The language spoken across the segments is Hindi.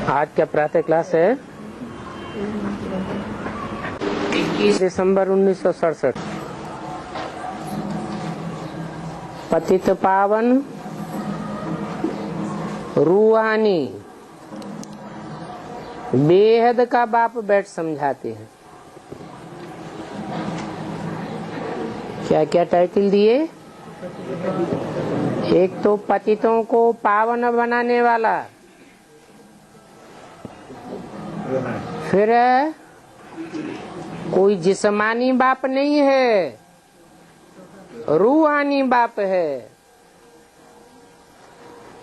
आज क्या प्रातः क्लास है? 21 दिसंबर 1967। पतित पावन रूहानी बेहद का बाप बैठ समझाते हैं। क्या क्या टाइटल दिए? एक तो पतितों को पावन बनाने वाला, फिर कोई जिस्मानी बाप नहीं है, रूहानी बाप है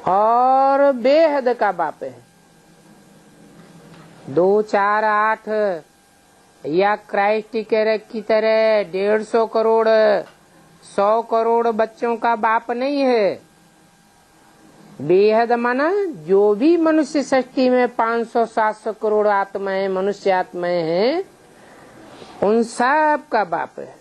और बेहद का बाप है। 2, 4, 8 या क्राइस्ट की तरह 150 करोड़ 100 करोड़ बच्चों का बाप नहीं है। बेहद माना जो भी मनुष्य सृष्टि में 500-700 करोड़ आत्माएं, मनुष्य आत्माएं हैं, उन सब का बाप है।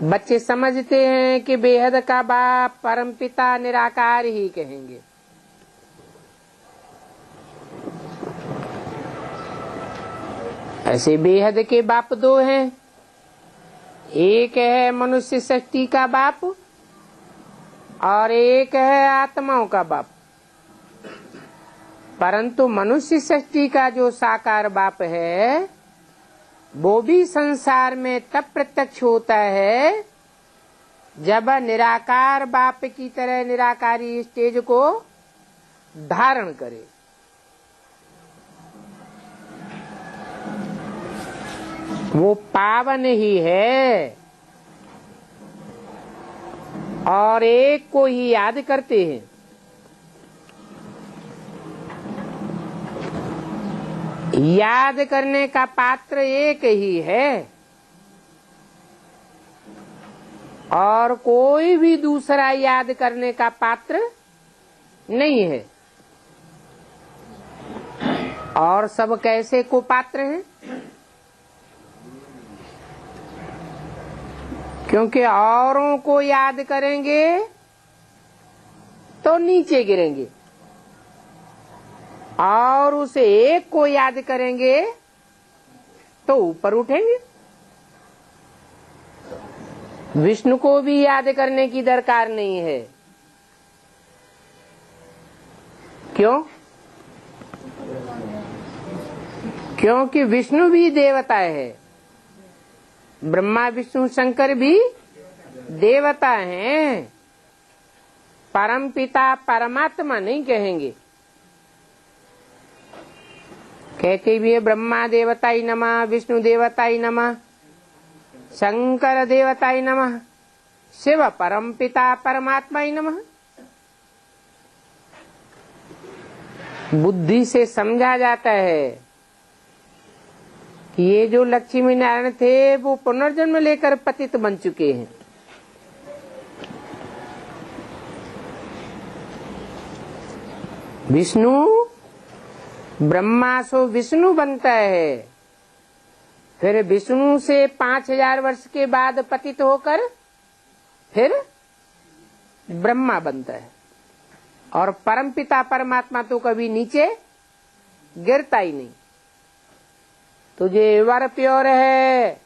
बच्चे समझते हैं कि बेहद का बाप परमपिता निराकार ही कहेंगे। ऐसे बेहद के बाप 2 हैं। एक है मनुष्य सृष्टि का बाप और एक है आत्माओं का बाप। परंतु मनुष्य सृष्टि का जो साकार बाप है वो भी संसार में तब प्रत्यक्ष होता है जब निराकार बाप की तरह निराकारी स्टेज को धारण करे। वो पावन ही है और एक को ही याद करते हैं। याद करने का पात्र एक ही है और कोई भी दूसरा याद करने का पात्र नहीं है। और सब कैसे को पात्र हैं? क्योंकि औरों को याद करेंगे तो नीचे गिरेंगे और उस एक को याद करेंगे तो ऊपर उठेंगे। विष्णु को भी याद करने की दरकार नहीं है। क्यों? क्योंकि विष्णु भी देवता है, ब्रह्मा विष्णु शंकर भी देवता हैं। परम पिता परमात्मा नहीं कहेंगे। कहते भी है ब्रह्मा देवताय नमः, विष्णु देवताय नमः, शंकर देवताय नमः, शिव परम पिता परमात्माय नमः। बुद्धि से समझा जाता है कि ये जो लक्ष्मी नारायण थे वो पुनर्जन्म लेकर पतित बन चुके हैं। विष्णु ब्रह्मा सो विष्णु बनता है, फिर विष्णु से 5000 वर्ष के बाद पतित होकर फिर ब्रह्मा बनता है। और परमपिता परमात्मा तो कभी नीचे गिरता ही नहीं। तुझे वर प्योर है,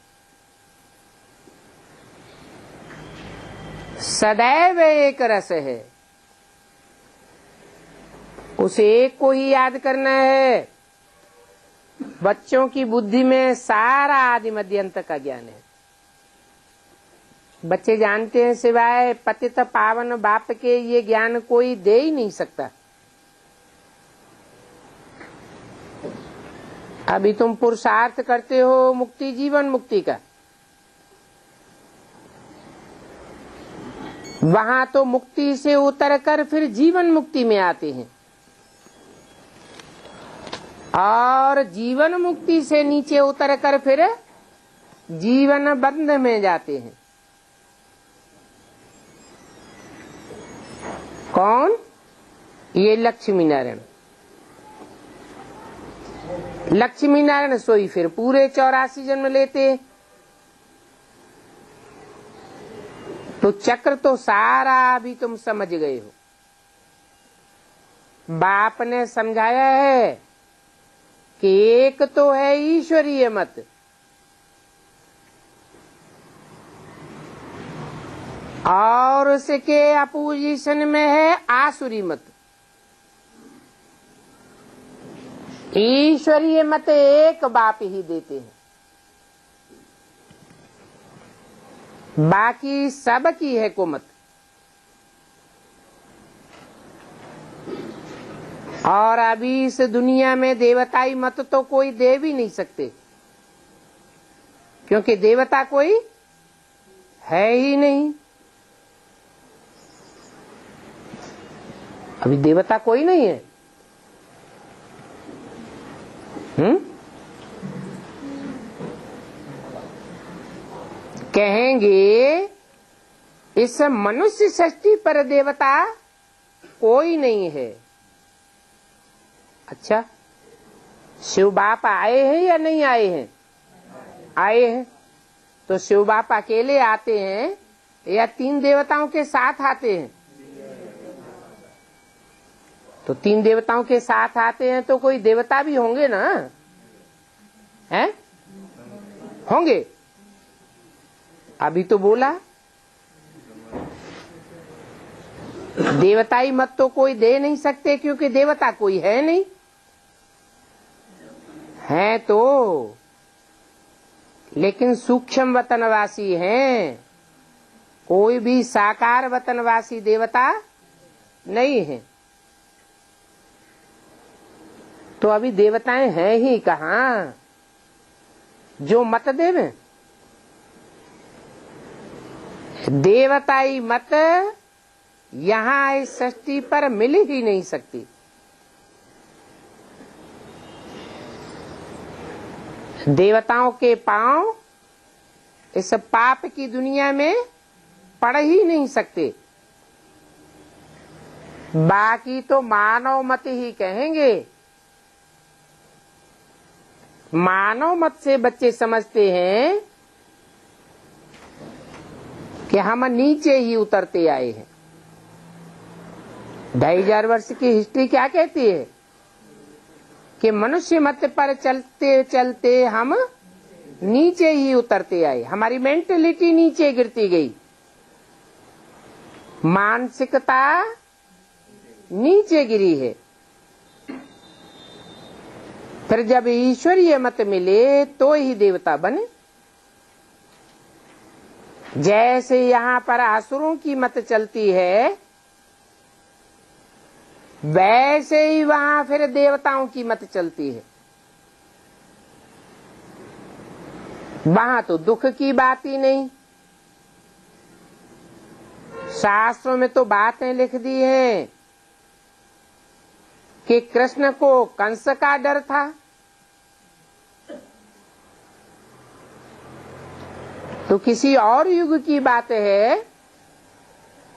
सदैव एक रस है, उस एक को ही याद करना है। बच्चों की बुद्धि में सारा आदि मध्य अंत का ज्ञान है। बच्चे जानते हैं सिवाय पतित पावन बाप के ये ज्ञान कोई दे ही नहीं सकता। अभी तुम पुरुषार्थ करते हो मुक्ति, जीवन मुक्ति का, वहां तो मुक्ति से उतरकर फिर जीवन मुक्ति में आते हैं और जीवन मुक्ति से नीचे उतरकर फिर जीवन बंध में जाते हैं। कौन? ये लक्ष्मी नारायण। लक्ष्मी नारायण सोई फिर पूरे 84 जन्म लेते। तो चक्र तो सारा अभी तुम समझ गए हो। बाप ने समझाया है कि एक तो है ईश्वरीय मत, और उसके अपोजिशन में है आसुरी मत। ईश्वरीय मत एक बाप ही देते हैं, बाकी सब की है को मत। और अभी इस दुनिया में देवताई मत तो कोई दे भी नहीं सकते, क्योंकि देवता कोई है ही नहीं। अभी देवता कोई नहीं है। कहेंगे इस मनुष्य सृष्टि पर देवता कोई नहीं है। अच्छा, शिव बाप आए हैं या नहीं आए हैं? आए हैं। तो शिव बाप अकेले आते हैं या 3 देवताओं के साथ आते हैं? तो 3 देवताओं के साथ आते हैं तो कोई देवता भी होंगे ना, हैं? होंगे। अभी तो बोला देवताई मत तो कोई दे नहीं सकते, क्योंकि देवता कोई है नहीं। है तो, लेकिन सूक्ष्म वतनवासी हैं, कोई भी साकार वतनवासी देवता नहीं है। तो अभी देवताएं हैं ही कहाँ जो मत देवे? देवताई मत यहाँ इस सृष्टि पर मिल ही नहीं सकती। देवताओं के पांव इस पाप की दुनिया में पड़ ही नहीं सकते। बाकी तो मानव मत ही कहेंगे। मानव मत से बच्चे समझते हैं कि हम नीचे ही उतरते आए हैं। 2500 वर्ष की हिस्ट्री क्या कहती है कि मनुष्य मत पर चलते चलते हम नीचे ही उतरते आए। हमारी मेंटलिटी नीचे गिरती गई, मानसिकता नीचे गिरी है। फिर जब ईश्वरीय मत मिले तो ही देवता बने। जैसे यहाँ पर असुरों की मत चलती है, वैसे ही वहां फिर देवताओं की मत चलती है। वहां तो दुख की बात ही नहीं। शास्त्रों में तो बातें लिख दी हैं कि कृष्ण को कंस का डर था, तो किसी और युग की बात है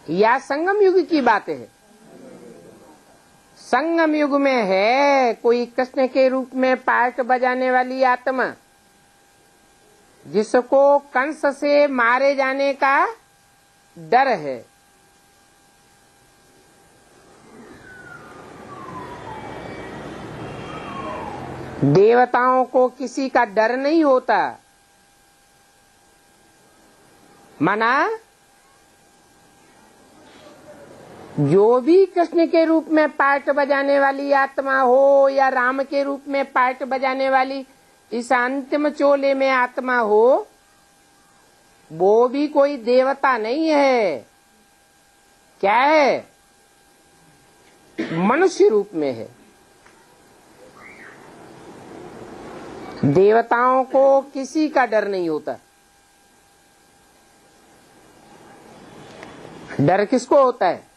या संगम युग की बात है? संगम युग में है कोई कृष्ण के रूप में पार्ट बजाने वाली आत्मा, जिसको कंस से मारे जाने का डर है। देवताओं को किसी का डर नहीं होता। माना जो भी कृष्ण के रूप में पार्ट बजाने वाली आत्मा हो या राम के रूप में पार्ट बजाने वाली इस अंतिम चोले में आत्मा हो, वो भी कोई देवता नहीं है। क्या है? मनुष्य रूप में है। देवताओं को किसी का डर नहीं होता। डर किसको होता है?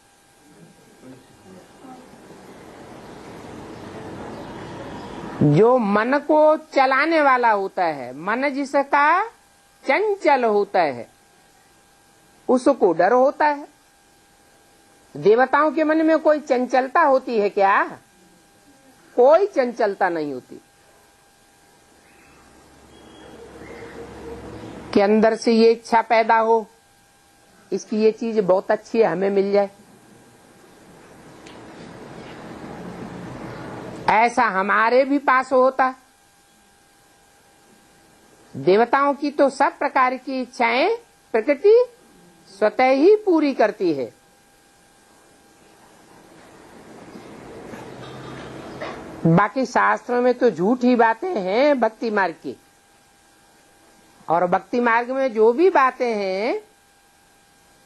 जो मन को चलाने वाला होता है, मन जिसका चंचल होता है, उसको डर होता है। देवताओं के मन में कोई चंचलता होती है क्या? कोई चंचलता नहीं होती। कि अंदर से ये इच्छा पैदा हो, इसकी ये चीज बहुत अच्छी है, हमें मिल जाए। ऐसा हमारे भी पास होता। देवताओं की तो सब प्रकार की इच्छाएं प्रकृति स्वतः ही पूरी करती है। बाकी शास्त्रों में तो झूठी बातें हैं भक्ति मार्ग की, और भक्ति मार्ग में जो भी बातें हैं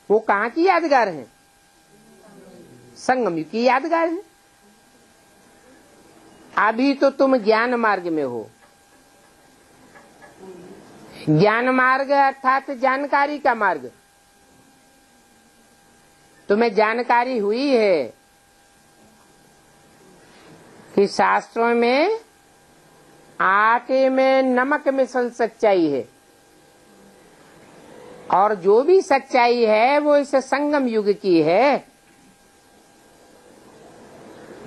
वो कहाँ की यादगार हैं? संगम युग की यादगार है। अभी तो तुम ज्ञान मार्ग में हो। ज्ञान मार्ग अर्थात जानकारी का मार्ग। तुम्हें जानकारी हुई है कि शास्त्रों में आटे में नमक मिसल सच्चाई है, और जो भी सच्चाई है वो इस संगम युग की है।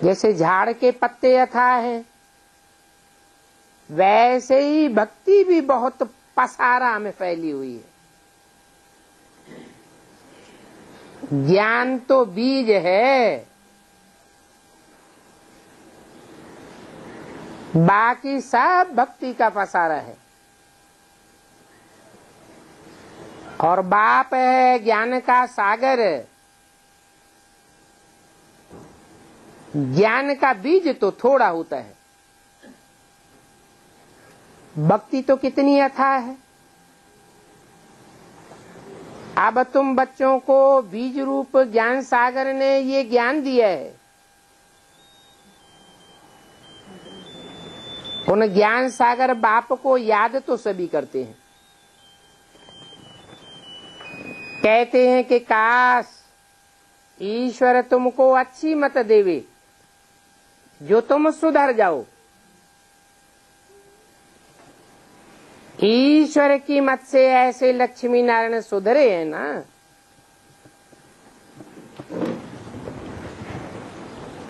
जैसे झाड़ के पत्ते अथाह हैं, वैसे ही भक्ति भी बहुत पसारा में फैली हुई है। ज्ञान तो बीज है, बाकी सब भक्ति का पसारा है। और बाप है ज्ञान का सागर। ज्ञान का बीज तो थोड़ा होता है, भक्ति तो कितनी अथाह है। अब तुम बच्चों को बीज रूप ज्ञान सागर ने ये ज्ञान दिया है, उन ज्ञान सागर बाप को याद तो सभी करते हैं। कहते हैं कि काश ईश्वर तुमको अच्छी मत देवे जो तुम सुधर जाओ। ईश्वर की मत से ऐसे लक्ष्मी नारायण सुधरे हैं ना,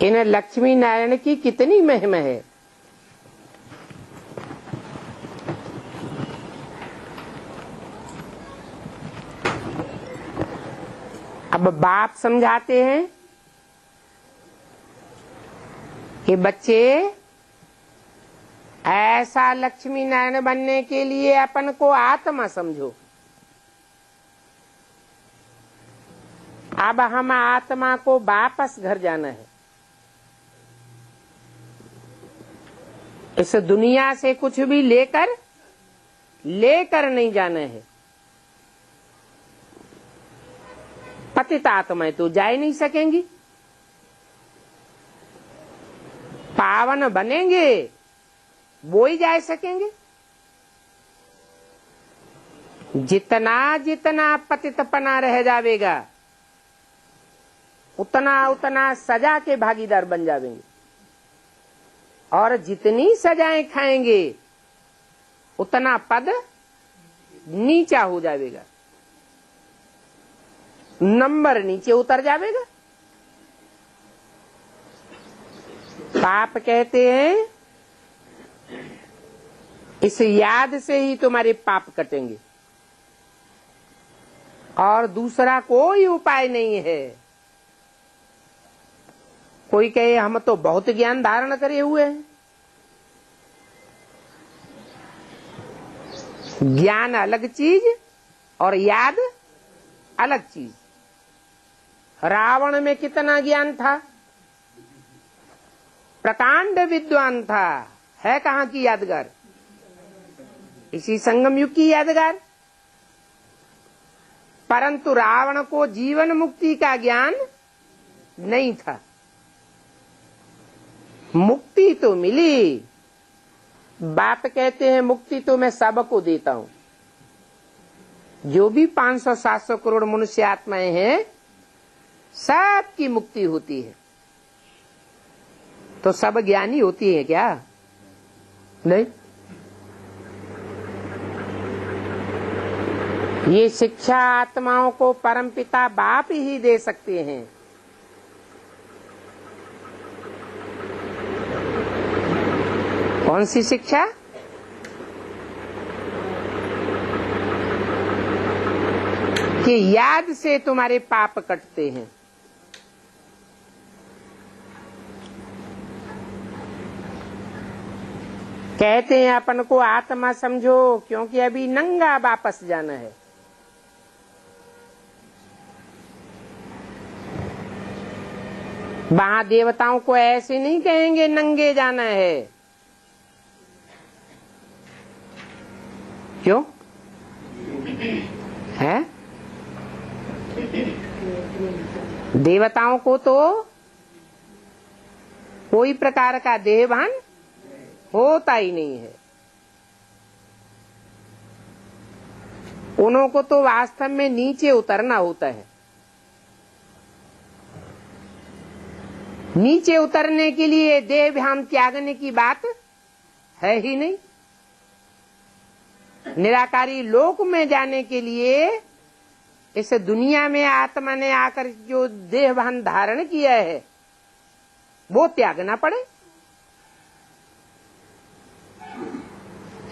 इन लक्ष्मी नारायण की कितनी महिमा है। अब बाप समझाते हैं कि बच्चे ऐसा लक्ष्मी नारायण बनने के लिए अपन को आत्मा समझो। अब हम आत्मा को वापस घर जाना है। इस दुनिया से कुछ भी लेकर नहीं जाना है। पतित आत्माएं तो जा ही नहीं सकेंगी, पावन बनेंगे वो ही जा सकेंगे। जितना जितना पतितपना रह जावेगा उतना सजा के भागीदार बन जावेंगे, और जितनी सजाएं खाएंगे उतना पद नीचा हो जाएगा, नंबर नीचे उतर जाएगा। पाप कहते हैं इस याद से ही तुम्हारे पाप कटेंगे, और दूसरा कोई उपाय नहीं है। कोई कहे हम तो बहुत ज्ञान धारण करे हुए हैं। ज्ञान अलग चीज और याद अलग चीज। रावण में कितना ज्ञान था, प्रकांड विद्वान था, है कहाँ की यादगार? इसी संगम युग की यादगार। परंतु रावण को जीवन मुक्ति का ज्ञान नहीं था। मुक्ति तो मिली, बाप कहते हैं मुक्ति तो मैं सबको देता हूं। जो भी 500-700 करोड़ मनुष्य आत्माएं हैं सबकी मुक्ति होती है। तो सब ज्ञानी होती है क्या? नहीं। ये शिक्षा आत्माओं को परमपिता बाप ही दे सकते हैं। कौन सी शिक्षा? कि याद से तुम्हारे पाप कटते हैं। कहते हैं अपन को आत्मा समझो, क्योंकि अभी नंगा वापस जाना है। वहां देवताओं को ऐसे नहीं कहेंगे नंगे जाना है। क्यों है? देवताओं को तो कोई प्रकार का देहभान होता ही नहीं है। उन्हों को तो वास्तव में नीचे उतरना होता है। नीचे उतरने के लिए देहभान त्यागने की बात है ही नहीं। निराकारी लोक में जाने के लिए इस दुनिया में आत्मा ने आकर जो देहभान धारण किया है वो त्यागना पड़े।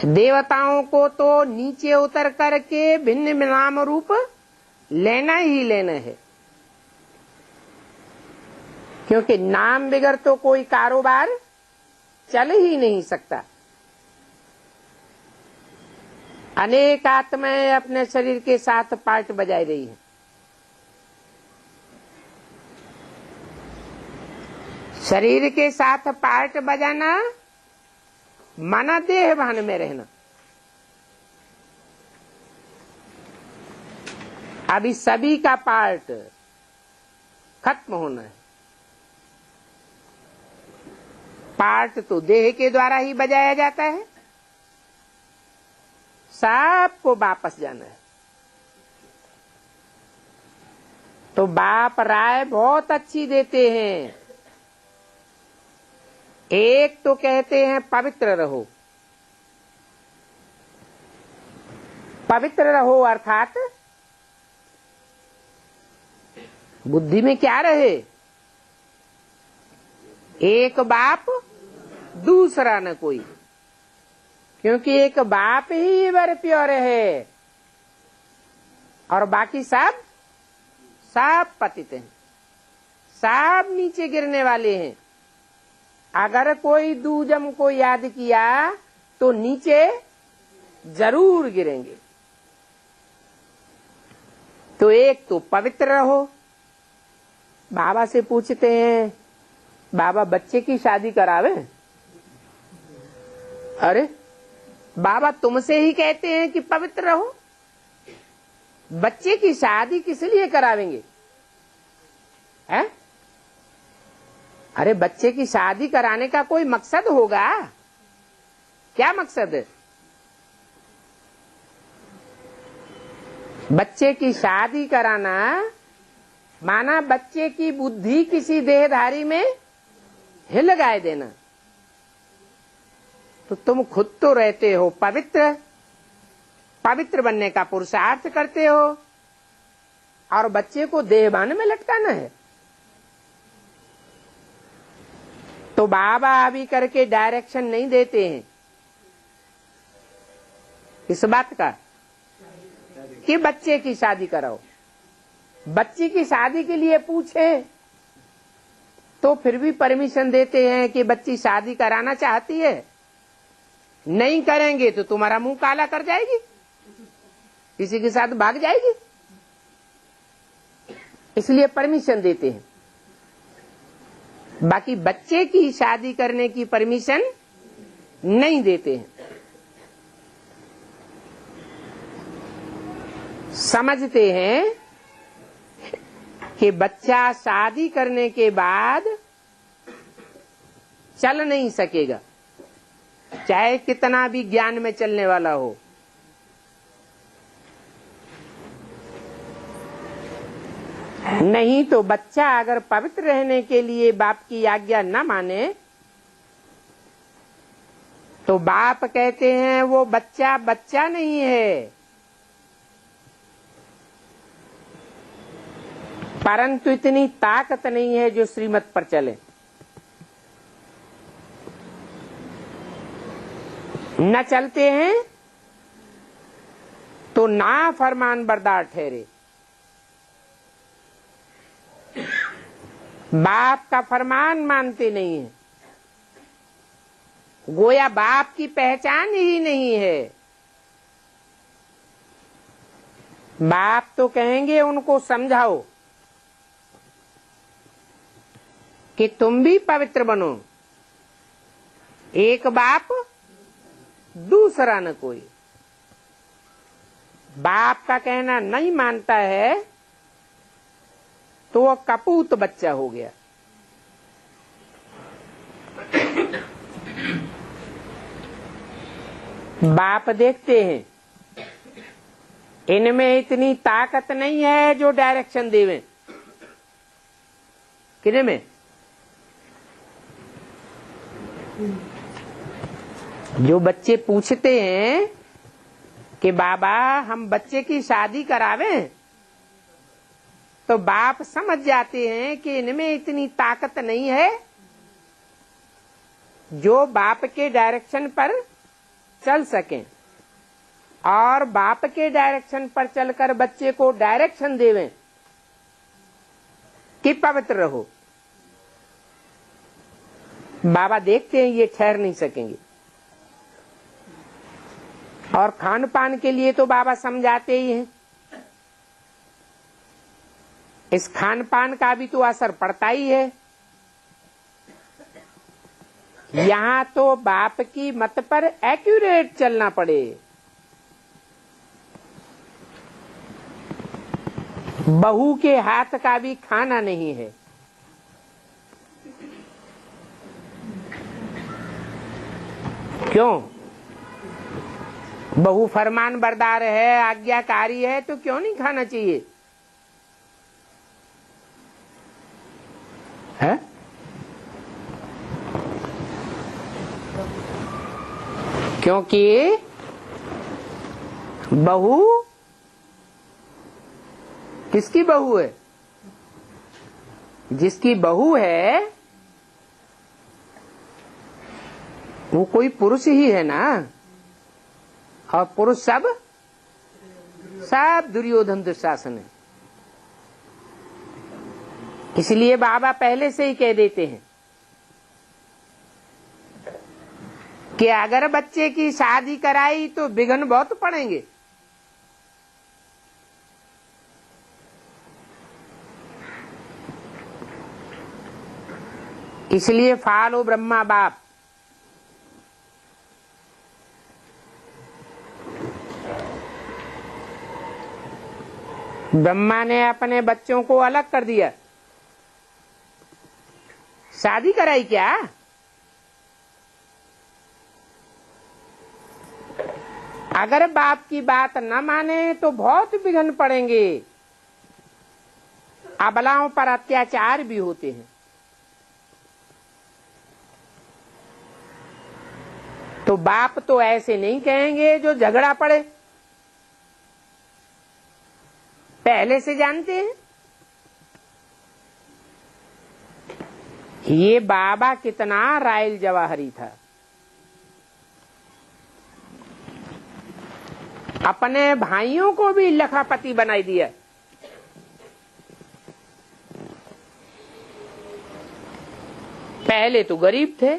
देवताओं को तो नीचे उतर करके भिन्न नाम रूप लेना ही लेना है, क्योंकि नाम बगैर तो कोई कारोबार चल ही नहीं सकता। अनेक आत्माएं अपने शरीर के साथ पार्ट बजाई रही हैं। शरीर के साथ पार्ट बजाना माना देहभान में रहना। अभी सभी का पार्ट खत्म होना है। पार्ट तो देह के द्वारा ही बजाया जाता है। सबको वापस जाना है। तो बाप राय बहुत अच्छी देते हैं। एक तो कहते हैं पवित्र रहो। पवित्र रहो अर्थात बुद्धि में क्या रहे? एक बाप दूसरा न कोई, क्योंकि एक बाप ही वर प्योर है और बाकी सब पतित हैं, सब नीचे गिरने वाले हैं। अगर कोई दूजम को याद किया तो नीचे जरूर गिरेंगे। तो एक तो पवित्र रहो। बाबा से पूछते हैं, बाबा बच्चे की शादी करावे? अरे बाबा तुमसे ही कहते हैं कि पवित्र रहो। बच्चे की शादी किस लिए करावेंगे? है? अरे बच्चे की शादी कराने का कोई मकसद होगा? क्या मकसद है? बच्चे की शादी कराना माना बच्चे की बुद्धि किसी देहधारी में हिल गाए देना। तो तुम खुद तो रहते हो पवित्र, पवित्र बनने का पुरुषार्थ करते हो और बच्चे को देहभान में लटकाना है। तो बाबा अभी करके डायरेक्शन नहीं देते हैं इस बात का कि बच्चे की शादी कराओ। बच्ची की शादी के लिए पूछे तो फिर भी परमिशन देते हैं कि बच्ची शादी कराना चाहती है, नहीं करेंगे तो तुम्हारा मुंह काला कर जाएगी, किसी के साथ भाग जाएगी, इसलिए परमिशन देते हैं। बाकी बच्चे की शादी करने की परमिशन नहीं देते हैं। समझते हैं कि बच्चा शादी करने के बाद चल नहीं सकेगा, चाहे कितना भी ज्ञान में चलने वाला हो। नहीं तो बच्चा अगर पवित्र रहने के लिए बाप की आज्ञा न माने तो बाप कहते हैं वो बच्चा बच्चा नहीं है, परंतु इतनी ताकत नहीं है जो श्रीमत पर चले। न चलते हैं तो ना फरमान बरदार ठहरे। बाप का फरमान मानते नहीं है। गोया बाप की पहचान ही नहीं है। बाप तो कहेंगे उनको समझाओ कि तुम भी पवित्र बनो, एक बाप दूसरा न कोई। बाप का कहना नहीं मानता है तो वो कपूत बच्चा हो गया। बाप देखते हैं इनमें इतनी ताकत नहीं है जो डायरेक्शन देवे। किने में? जो बच्चे पूछते हैं कि बाबा हम बच्चे की शादी करावें, तो बाप समझ जाते हैं कि इनमें इतनी ताकत नहीं है जो बाप के डायरेक्शन पर चल सकें और बाप के डायरेक्शन पर चलकर बच्चे को डायरेक्शन देवें कि पवित्र रहो। बाबा देखते हैं ये ठहर नहीं सकेंगे, और खान पान के लिए तो बाबा समझाते ही हैं। इस खान पान का भी तो असर पड़ता ही है। यहाँ तो बाप की मत पर एक्यूरेट चलना पड़े। बहू के हाथ का भी खाना नहीं है। क्यों? बहू फरमान बरदार है, आज्ञाकारी है, तो क्यों नहीं खाना चाहिए? है? क्योंकि बहू किसकी बहू है? जिसकी बहू है वो कोई पुरुष ही है ना, और पुरुष सब दुर्योधन दुशासन है। इसलिए बाबा पहले से ही कह देते हैं कि अगर बच्चे की शादी कराई तो विघ्न बहुत पड़ेंगे। इसलिए फॉलो ब्रह्मा बाप। ब्रह्मा ने अपने बच्चों को अलग कर दिया। शादी कराई क्या? अगर बाप की बात न माने तो बहुत विघ्न पड़ेंगे। अबलाओं पर अत्याचार भी होते हैं। तो बाप तो ऐसे नहीं कहेंगे जो झगड़ा पड़े, पहले से जानते हैं। ये बाबा कितना रायल जवाहरी था। अपने भाइयों को भी लखापति बनाई दिया। पहले तो गरीब थे,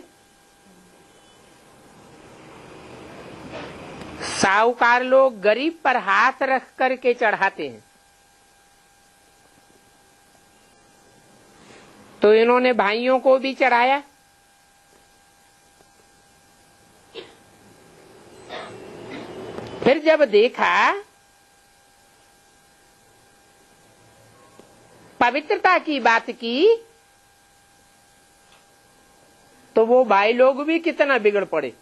साहूकार लोग गरीब पर हाथ रख करके चढ़ाते हैं, तो इन्होंने भाइयों को भी चढ़ाया। फिर जब देखा पवित्रता की बात की, तो वो भाई लोग भी कितना बिगड़ पड़े।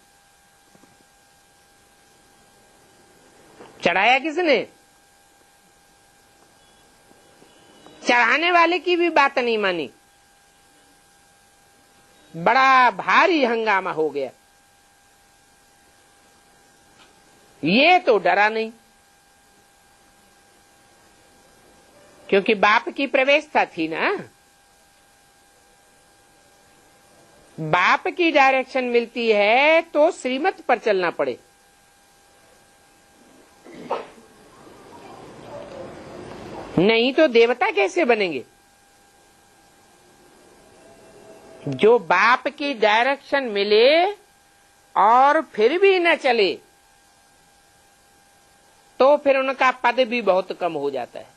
चढ़ाया किसने? चढ़ाने वाले की भी बात नहीं मानी। बड़ा भारी हंगामा हो गया। ये तो डरा नहीं, क्योंकि बाप की प्रवेशता थी ना। बाप की डायरेक्शन मिलती है तो श्रीमत पर चलना पड़े। नहीं तो देवता कैसे बनेंगे? जो बाप की डायरेक्शन मिले और फिर भी न चले तो फिर उनका पद भी बहुत कम हो जाता है।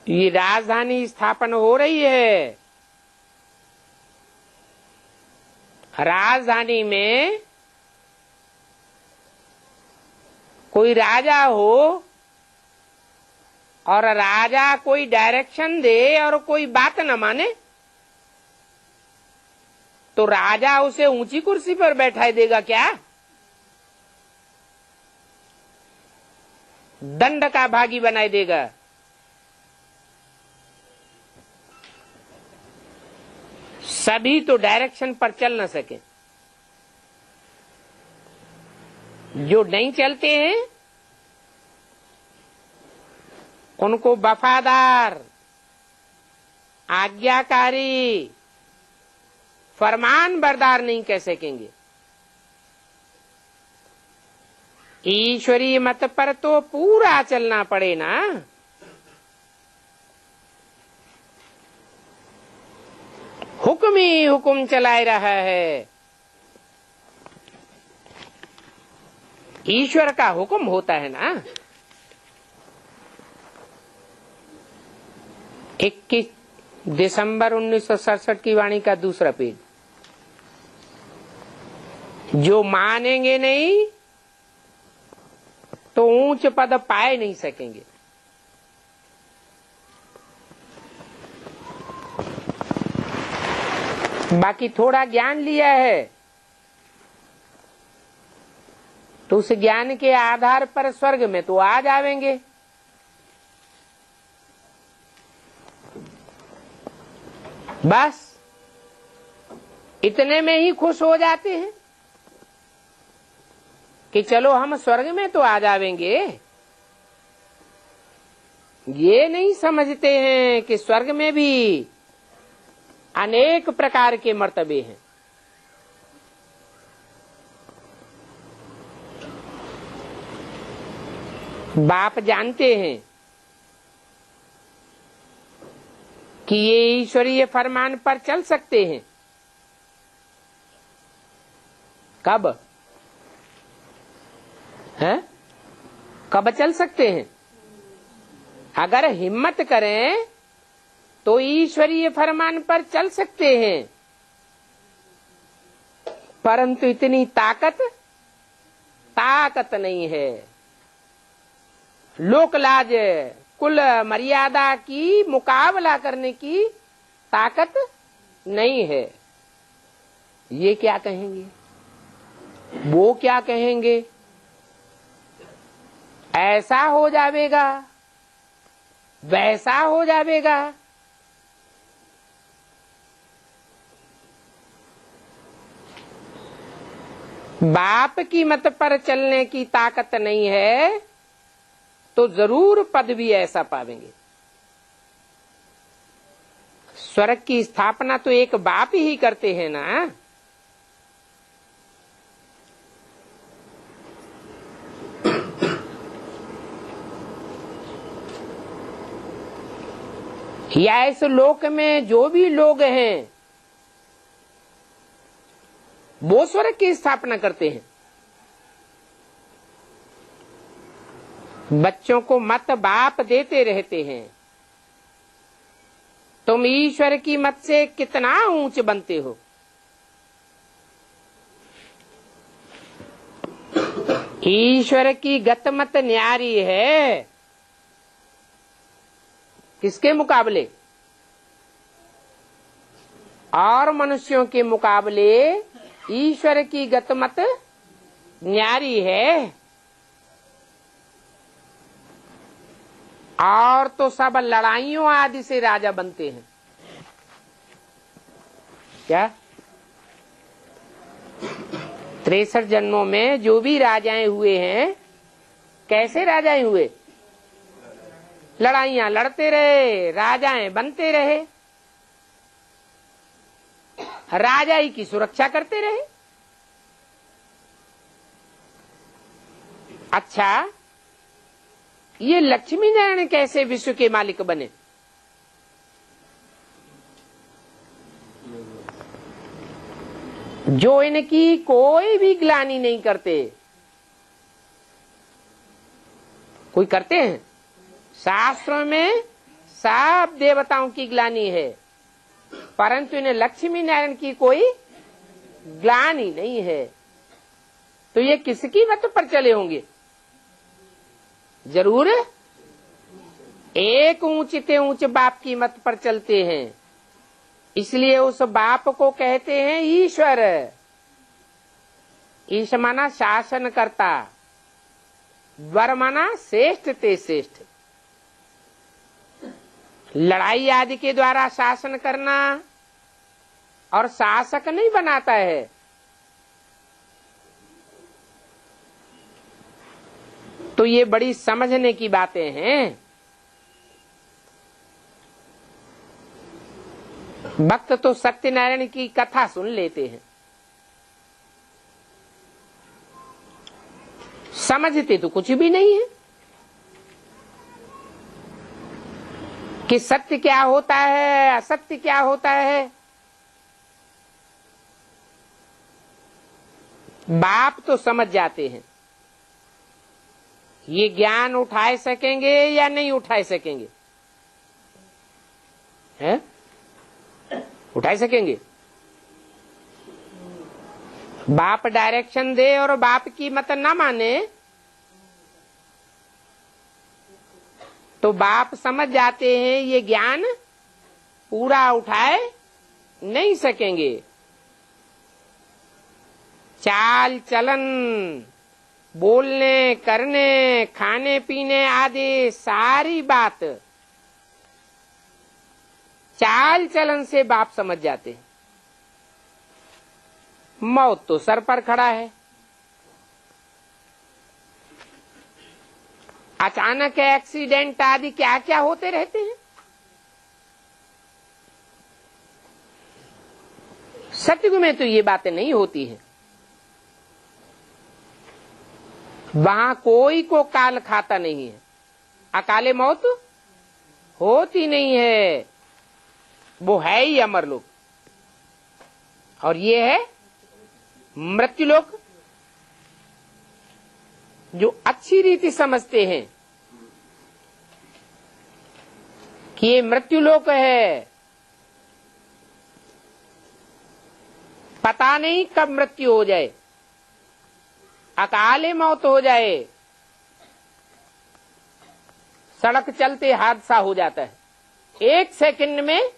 ये राजधानी स्थापन हो रही है, राजधानी में कोई राजा हो और राजा कोई डायरेक्शन दे और कोई बात न माने तो राजा उसे ऊंची कुर्सी पर बैठा देगा क्या? दंड का भागी बनाई देगा। सभी तो डायरेक्शन पर चल न सके। जो नहीं चलते हैं उनको वफादार, आज्ञाकारी, फरमान बरदार नहीं कह सकेंगे। ईश्वरीय मत पर तो पूरा चलना पड़े ना। हुक्म ही हुक्म चलाए रहा है। ईश्वर का हुक्म होता है ना। 21 दिसंबर 1967 की वाणी का दूसरा पेज। जो मानेंगे नहीं तो ऊंच पद पाए नहीं सकेंगे। बाकी थोड़ा ज्ञान लिया है तो उस ज्ञान के आधार पर स्वर्ग में तो आ जाएंगे। बस इतने में ही खुश हो जाते हैं कि चलो हम स्वर्ग में तो आ जाएंगे। ये नहीं समझते हैं कि स्वर्ग में भी अनेक प्रकार के मर्तबे हैं। बाप जानते हैं कि ये ईश्वरीय फरमान पर चल सकते हैं। कब है? कब चल सकते हैं? अगर हिम्मत करें तो ईश्वरीय फरमान पर चल सकते हैं, परंतु इतनी ताकत नहीं है। लोकलाज, कुल मर्यादा की मुकाबला करने की ताकत नहीं है। ये क्या कहेंगे, वो क्या कहेंगे, ऐसा हो जाएगा, वैसा हो जाएगा। बाप की मत पर चलने की ताकत नहीं है तो जरूर पद भी ऐसा पावेंगे। स्वर्ग की स्थापना तो एक बाप ही करते हैं ना। या इस लोक में जो भी लोग हैं वो स्वर्ग की स्थापना करते हैं। बच्चों को मत बाप देते रहते हैं, तुम ईश्वर की मत से कितना ऊंच बनते हो। ईश्वर की गत मत न्यारी है किसके मुकाबले? और मनुष्यों के मुकाबले ईश्वर की गत मत न्यारी है। और तो सब लड़ाइयों आदि से राजा बनते हैं। क्या 63 जन्मों में जो भी राजाएं हुए हैं, कैसे राजाएं हुए? लड़ाइयां लड़ते रहे, राजाएं बनते रहे, राजाई की सुरक्षा करते रहे। अच्छा, ये लक्ष्मी नारायण कैसे विश्व के मालिक बने? जो इनकी कोई भी ग्लानि नहीं करते। कोई करते हैं? शास्त्रों में सब देवताओं की ग्लानि है, परंतु इन्हें लक्ष्मी नारायण की कोई ग्लानि नहीं है। तो ये किसकी मत पर चले होंगे? जरूर एक ऊंचते ऊंच बाप की मत पर चलते हैं। इसलिए उस बाप को कहते हैं ईश्वर। ईश माना शासन करता, वर माना श्रेष्ठ ते श्रेष्ठ। लड़ाई आदि के द्वारा शासन करना और शासक नहीं बनाता है। तो ये बड़ी समझने की बातें हैं। भक्त तो सत्यनारायण की कथा सुन लेते हैं, समझते तो कुछ भी नहीं है कि सत्य क्या होता है, असत्य क्या होता है। बाप तो समझ जाते हैं, ये ज्ञान उठाए सकेंगे या नहीं उठाए सकेंगे? हैं? उठाए सकेंगे? बाप डायरेक्शन दे और बाप की मत ना माने तो बाप समझ जाते हैं ये ज्ञान पूरा उठाए नहीं सकेंगे। चाल चलन, बोलने करने, खाने पीने आदि सारी बात चाल चलन से बाप समझ जाते हैं। मौत तो सर पर खड़ा है, अचानक एक्सीडेंट आदि क्या क्या होते रहते हैं। सतयुग में तो ये बातें नहीं होती हैं। वहां कोई को काल खाता नहीं है, अकाले मौत होती नहीं है। वो है ही अमरलोक और ये है मृत्युलोक। जो अच्छी रीति समझते हैं कि ये मृत्युलोक है, पता नहीं कब मृत्यु हो जाए, अकाले मौत हो जाए, सड़क चलते हादसा हो जाता है, एक सेकंड में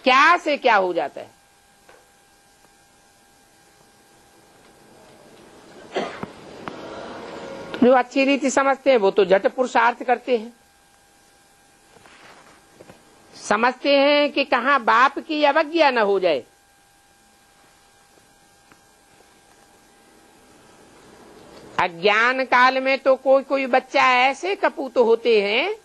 क्या से क्या हो जाता है। जो अच्छी रीति समझते हैं वो तो झट पुरुषार्थ करते हैं, समझते हैं कि कहां बाप की अवज्ञा न हो जाए। अज्ञान काल में तो कोई कोई बच्चा ऐसे कपूत होते हैं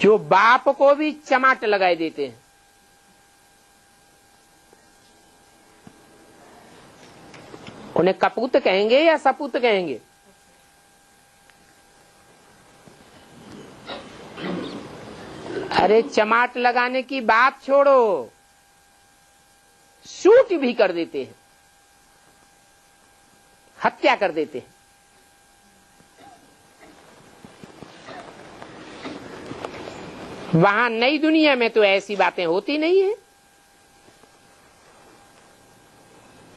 जो बाप को भी चमाट लगाए देते हैं। उन्हें कपूत कहेंगे या सपूत कहेंगे? अरे चमाट लगाने की बात छोड़ो, शूट भी कर देते हैं, हत्या कर देते हैं। वहां नई दुनिया में तो ऐसी बातें होती नहीं है।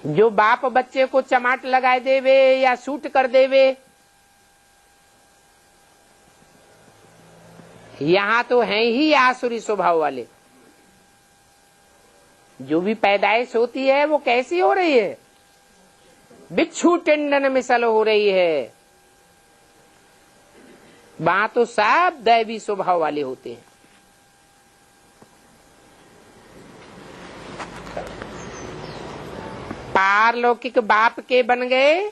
जो बाप बच्चे को चमाट लगाए देवे या शूट कर देवे, यहां तो हैं ही आसुरी स्वभाव वाले। जो भी पैदाइश होती है वो कैसी हो रही है? बिच्छू टेंडन मिसल हो रही है। वहां तो सब दैवी स्वभाव वाले होते हैं। पारलौकिक बाप के बन गए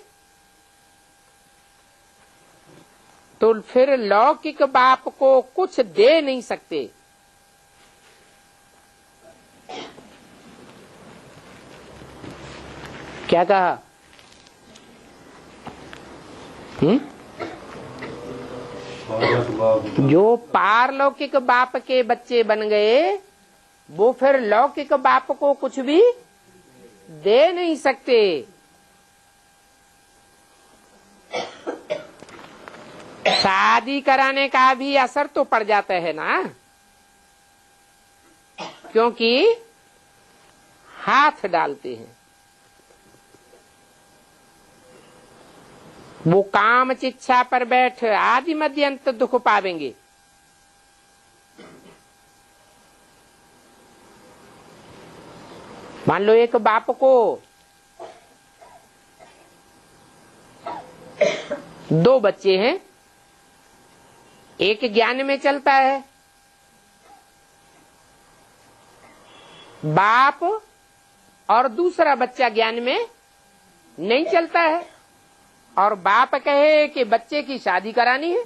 तो फिर लौकिक बाप को कुछ दे नहीं सकते। क्या कहा? जो पारलौकिक बाप के बच्चे बन गए वो फिर लौकिक बाप को कुछ भी दे नहीं सकते। शादी कराने का भी असर तो पड़ जाता है ना, क्योंकि हाथ डालते हैं। वो काम चिच्छा पर बैठ आदि मध्य अंत दुख पावेंगे। मान लो एक बाप को 2 बच्चे हैं, एक ज्ञान में चलता है, बाप, और दूसरा बच्चा ज्ञान में नहीं चलता है, और बाप कहे कि बच्चे की शादी करानी है,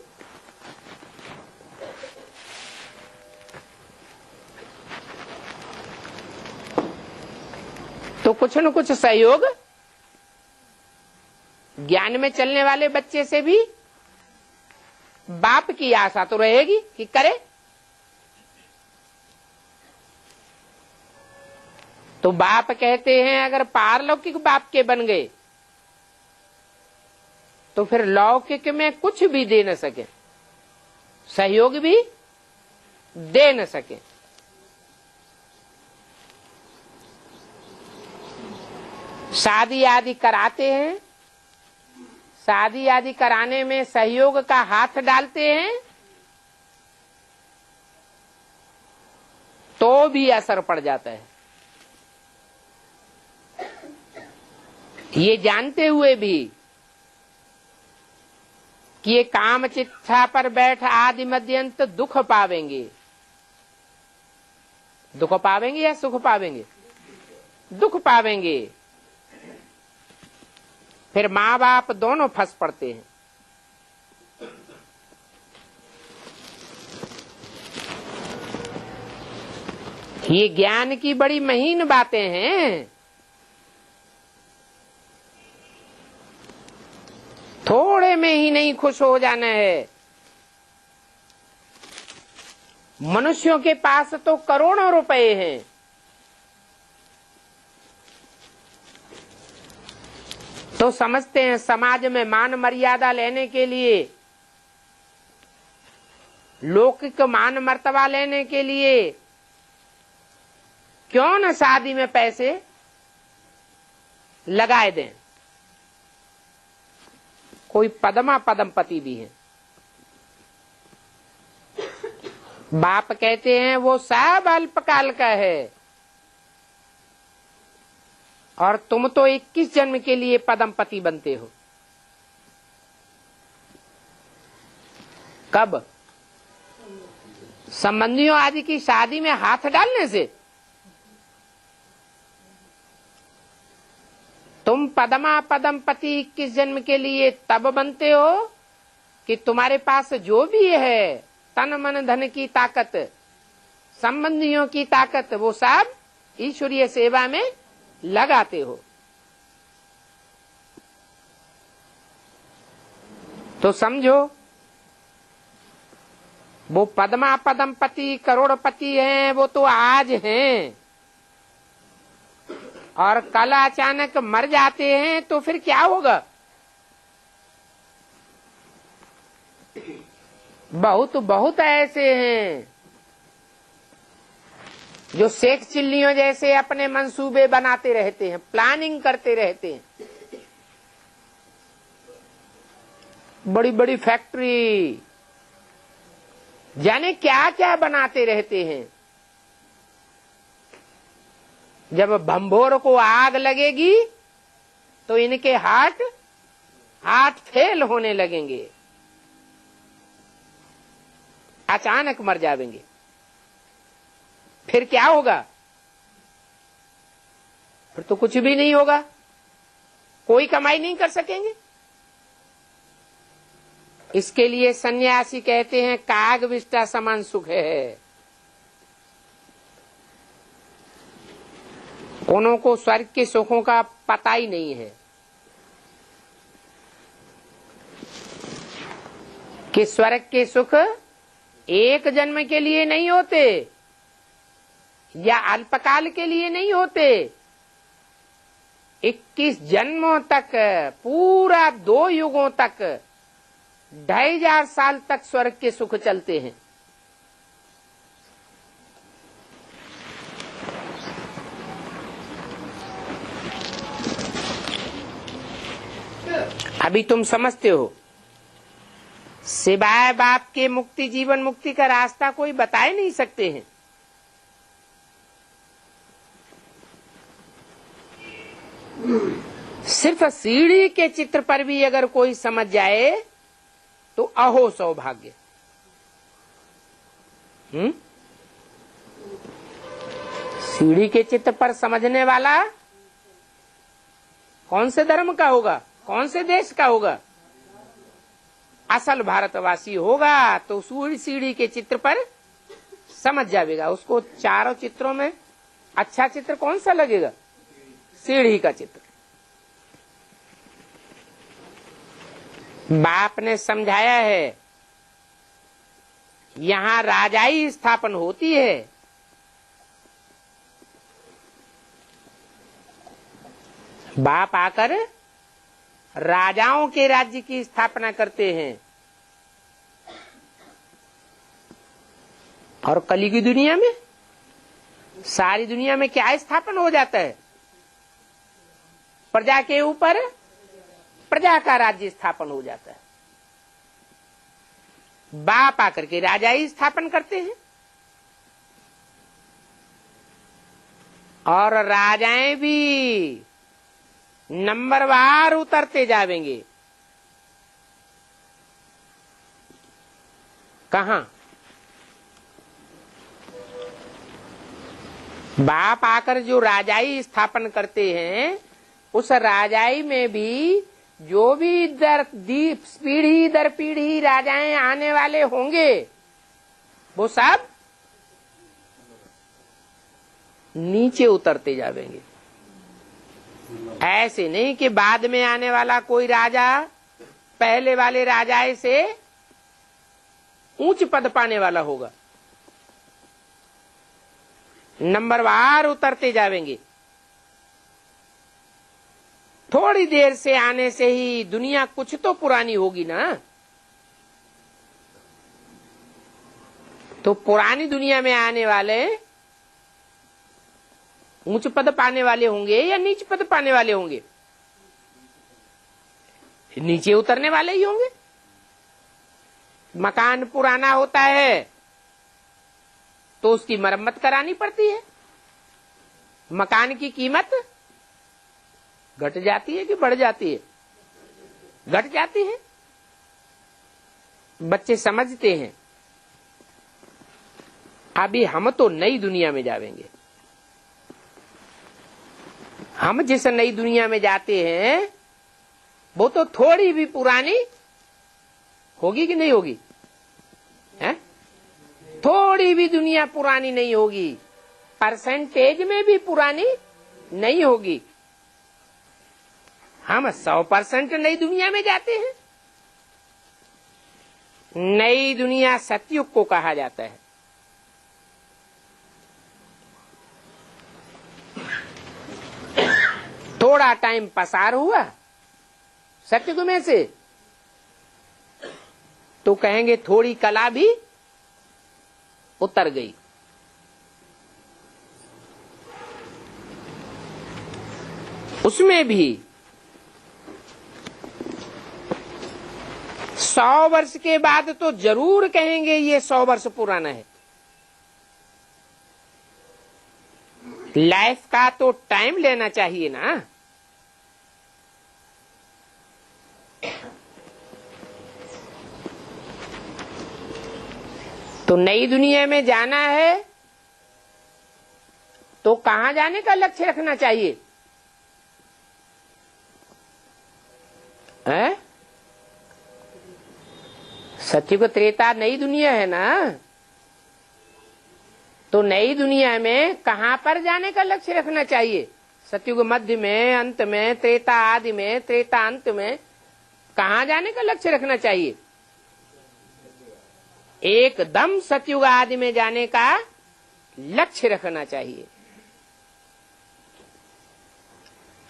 तो कुछ न कुछ सहयोग ज्ञान में चलने वाले बच्चे से भी बाप की आशा तो रहेगी कि करे। तो बाप कहते हैं अगर पारलौकिक बाप के बन गए तो फिर लौकिक में कुछ भी दे न सके, सहयोग भी दे न सके। शादी आदि कराते हैं, शादी आदि कराने में सहयोग का हाथ डालते हैं तो भी असर पड़ जाता है। ये जानते हुए भी कि ये काम चिच्छा पर बैठ आदि मध्यंत दुख पावेंगे। दुख पावेंगे या सुख पावेंगे? दुख पावेंगे। फिर माँ बाप दोनों फंस पड़ते हैं। ये ज्ञान की बड़ी महीन बातें हैं। थोड़े में ही नहीं खुश हो जाना है। मनुष्यों के पास तो करोड़ों रुपए हैं, तो समझते हैं समाज में मान मर्यादा लेने के लिए, लौकिक मान मर्तबा लेने के लिए क्यों न शादी में पैसे लगाए दें। कोई पद्मा पद्मपति भी है, बाप कहते हैं वो सब अल्पकाल का है और तुम तो 21 जन्म के लिए पद्मपति बनते हो। कब? संबंधियों आदि की शादी में हाथ डालने से। तुम पद्मा पद्मपति 21 जन्म के लिए तब बनते हो कि तुम्हारे पास जो भी है तन मन धन की ताकत, संबंधियों की ताकत, वो सब ईश्वरीय सेवा में लगाते हो। तो समझो वो पद्मा पद्मपति करोड़पति हैं, वो तो आज हैं और कल अचानक मर जाते हैं तो फिर क्या होगा? बहुत बहुत ऐसे हैं जो शेख चिल्लियों जैसे अपने मंसूबे बनाते रहते हैं, प्लानिंग करते रहते हैं, बड़ी बड़ी फैक्ट्री जाने क्या क्या बनाते रहते हैं। जब भंभोर को आग लगेगी तो इनके हार्ट फेल होने लगेंगे, अचानक मर जाएंगे। फिर क्या होगा? फिर तो कुछ भी नहीं होगा, कोई कमाई नहीं कर सकेंगे। इसके लिए सन्यासी कहते हैं काग विष्टा समान सुख है। उन्हों को स्वर्ग के सुखों का पता ही नहीं है। कि स्वर्ग के सुख एक जन्म के लिए नहीं होते या अल्पकाल के लिए नहीं होते, 21 जन्मों तक, पूरा 2 युगों तक, 2500 साल तक स्वर्ग के सुख चलते हैं। अभी तुम समझते हो, सिवाय बाप के मुक्ति, जीवन मुक्ति का रास्ता कोई बता ही नहीं सकते हैं। सिर्फ सीढ़ी के चित्र पर भी अगर कोई समझ जाए तो अहो सौभाग्य। सीढ़ी के चित्र पर समझने वाला कौन से धर्म का होगा, कौन से देश का होगा? असल भारतवासी होगा तो सीढ़ी के चित्र पर समझ जाएगा। उसको चारों चित्रों में अच्छा चित्र कौन सा लगेगा? सीढ़ी का चित्र। बाप ने समझाया है, यहां राजाई स्थापन होती है। बाप आकर राजाओं के राज्य की स्थापना करते हैं। और कली की दुनिया में, सारी दुनिया में क्या स्थापन हो जाता है? प्रजा के ऊपर प्रजा का राज्य स्थापन हो जाता है। बाप आकर के राजा ही स्थापन करते हैं और राजाएं भी नंबरवार उतरते जावेंगे। कहां? बाप आकर जो राजाई स्थापन करते हैं, उस राजाई में भी जो भी पीढ़ी दर पीढ़ी राजाएं आने वाले होंगे, वो सब नीचे उतरते जावेंगे। ऐसे नहीं कि बाद में आने वाला कोई राजा पहले वाले राजाए से ऊंच पद पाने वाला होगा। नंबरवार उतरते जावेंगे। थोड़ी देर से आने से ही दुनिया कुछ तो पुरानी होगी ना। तो पुरानी दुनिया में आने वाले ऊंच पद पाने वाले होंगे या नीच पद पाने वाले होंगे? नीचे उतरने वाले ही होंगे। मकान पुराना होता है तो उसकी मरम्मत करानी पड़ती है। मकान की कीमत घट जाती है कि बढ़ जाती है? घट जाती है। बच्चे समझते हैं। अभी हम तो नई दुनिया में जावेंगे। हम जिस नई दुनिया में जाते हैं वो तो थोड़ी भी पुरानी होगी कि नहीं होगी? है? थोड़ी भी दुनिया पुरानी नहीं होगी, परसेंटेज में भी पुरानी नहीं होगी। हम 100% नई दुनिया में जाते हैं। नई दुनिया सतयुग को कहा जाता है। थोड़ा टाइम पसार हुआ सतयुग में से तो कहेंगे थोड़ी कला भी उतर गई। उसमें भी 100 वर्ष के बाद तो जरूर कहेंगे ये 100 वर्ष पुराना है। लाइफ का तो टाइम लेना चाहिए ना। तो नई दुनिया में जाना है तो कहां जाने का लक्ष्य रखना चाहिए? है? सतयुग त्रेता नई दुनिया है ना। तो नई दुनिया में कहां पर जाने का लक्ष्य रखना चाहिए? सतयुग मध्य में, अंत में, त्रेता आदि में, त्रेता अंत में कहां जाने का लक्ष्य रखना चाहिए? एकदम सतयुग आदि में जाने का लक्ष्य रखना चाहिए।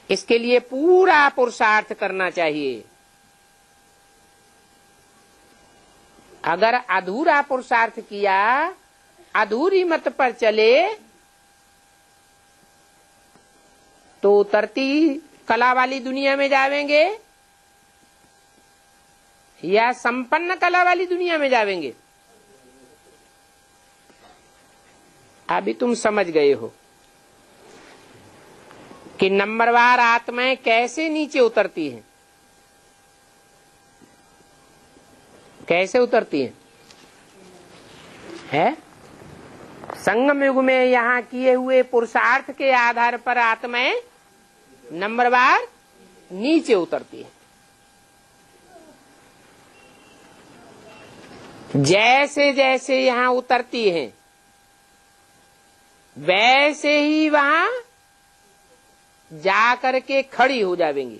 इसके लिए पूरा पुरुषार्थ करना चाहिए। अगर अधूरा पुरुषार्थ किया, अधूरी मत पर चले, तो उतरती कला वाली दुनिया में जावेंगे या संपन्न कला वाली दुनिया में जावेंगे। अभी तुम समझ गए हो कि नंबरवार आत्माएं कैसे नीचे उतरती हैं, कैसे उतरती हैं? है संगम युग में यहाँ किए हुए पुरुषार्थ के आधार पर आत्माएं नंबरवार नीचे उतरती है। जैसे जैसे यहाँ उतरती हैं, वैसे ही वहां जाकर के खड़ी हो जाएंगी।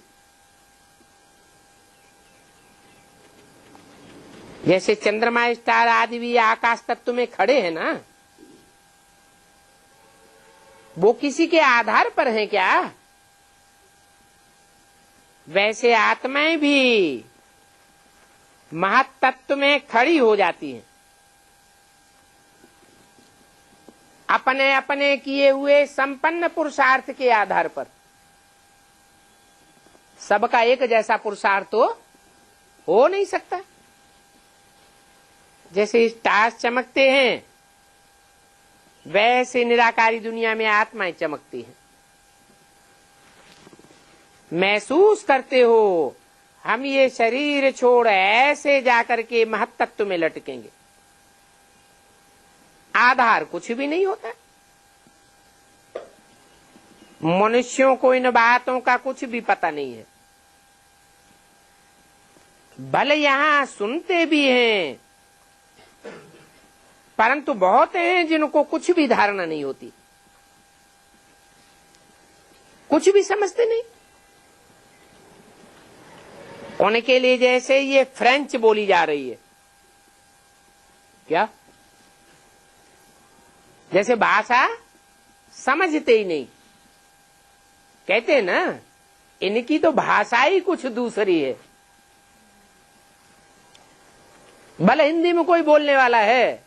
जैसे चंद्रमा स्टार आदि भी आकाश तत्व में खड़े हैं ना, वो किसी के आधार पर हैं क्या? वैसे आत्माएं भी महत्तत्व में खड़ी हो जाती हैं। अपने अपने किए हुए संपन्न पुरुषार्थ के आधार पर। सबका एक जैसा पुरुषार्थ तो हो नहीं सकता। जैसे स्टार्स चमकते हैं, वैसे निराकारी दुनिया में आत्माएं चमकती हैं। महसूस करते हो हम ये शरीर छोड़ ऐसे जाकर के महत्तत्व में लटकेंगे। आधार कुछ भी नहीं होता। मनुष्यों को इन बातों का कुछ भी पता नहीं है। भले यहां सुनते भी हैं, परंतु बहुत हैं जिनको कुछ भी धारणा नहीं होती, कुछ भी समझते नहीं। उनके लिए जैसे ये फ्रेंच बोली जा रही है, क्या जैसे भाषा समझते ही नहीं। कहते हैं ना, इनकी तो भाषा ही कुछ दूसरी है। भले हिंदी में कोई बोलने वाला है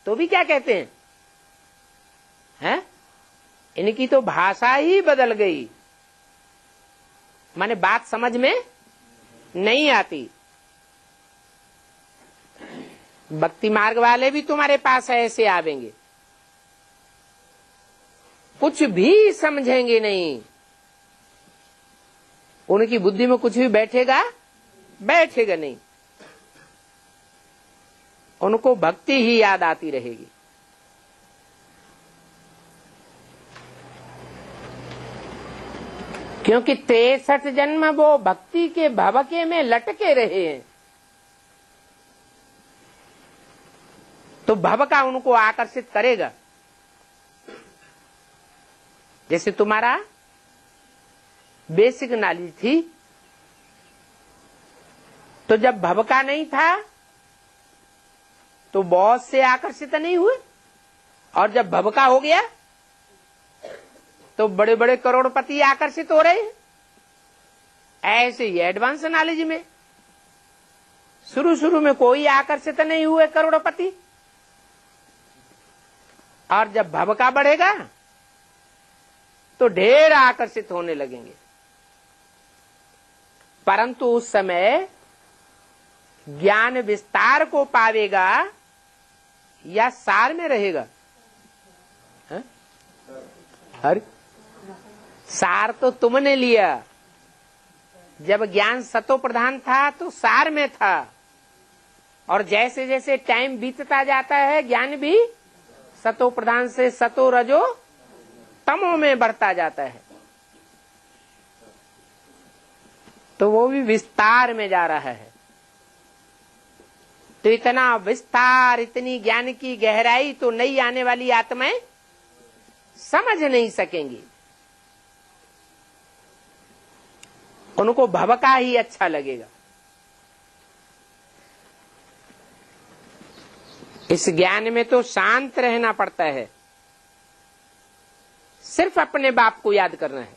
तो भी क्या कहते हैं? इनकी तो भाषा ही बदल गई, माने बात समझ में नहीं आती। भक्ति मार्ग वाले भी तुम्हारे पास ऐसे आवेंगे, कुछ भी समझेंगे नहीं। उनकी बुद्धि में कुछ भी बैठेगा नहीं। उनको भक्ति ही याद आती रहेगी। क्योंकि 63 जन्म वो भक्ति के भवके में लटके रहे हैं, तो भवका उनको आकर्षित करेगा। जैसे तुम्हारा बेसिक नॉलेज थी, तो जब भवका नहीं था तो बहुत से आकर्षित नहीं हुए, और जब भवका हो गया तो बड़े बड़े करोड़पति आकर्षित हो रहे हैं। ऐसे ही एडवांस नॉलेज में शुरू में कोई आकर्षित नहीं हुए करोड़पति, और जब भवका बढ़ेगा तो ढेर आकर्षित होने लगेंगे। परंतु उस समय ज्ञान विस्तार को पावेगा या सार में रहेगा? अरे सार तो तुमने लिया। जब ज्ञान सतो प्रधान था तो सार में था, और जैसे जैसे टाइम बीतता जाता है ज्ञान भी सतो प्रधान से सतो रजो तमो में बढ़ता जाता है, तो वो भी विस्तार में जा रहा है। तो इतना विस्तार, इतनी ज्ञान की गहराई तो नई आने वाली आत्माएं समझ नहीं सकेंगी। उनको भवका ही अच्छा लगेगा। इस ज्ञान में तो शांत रहना पड़ता है, सिर्फ अपने बाप को याद करना है,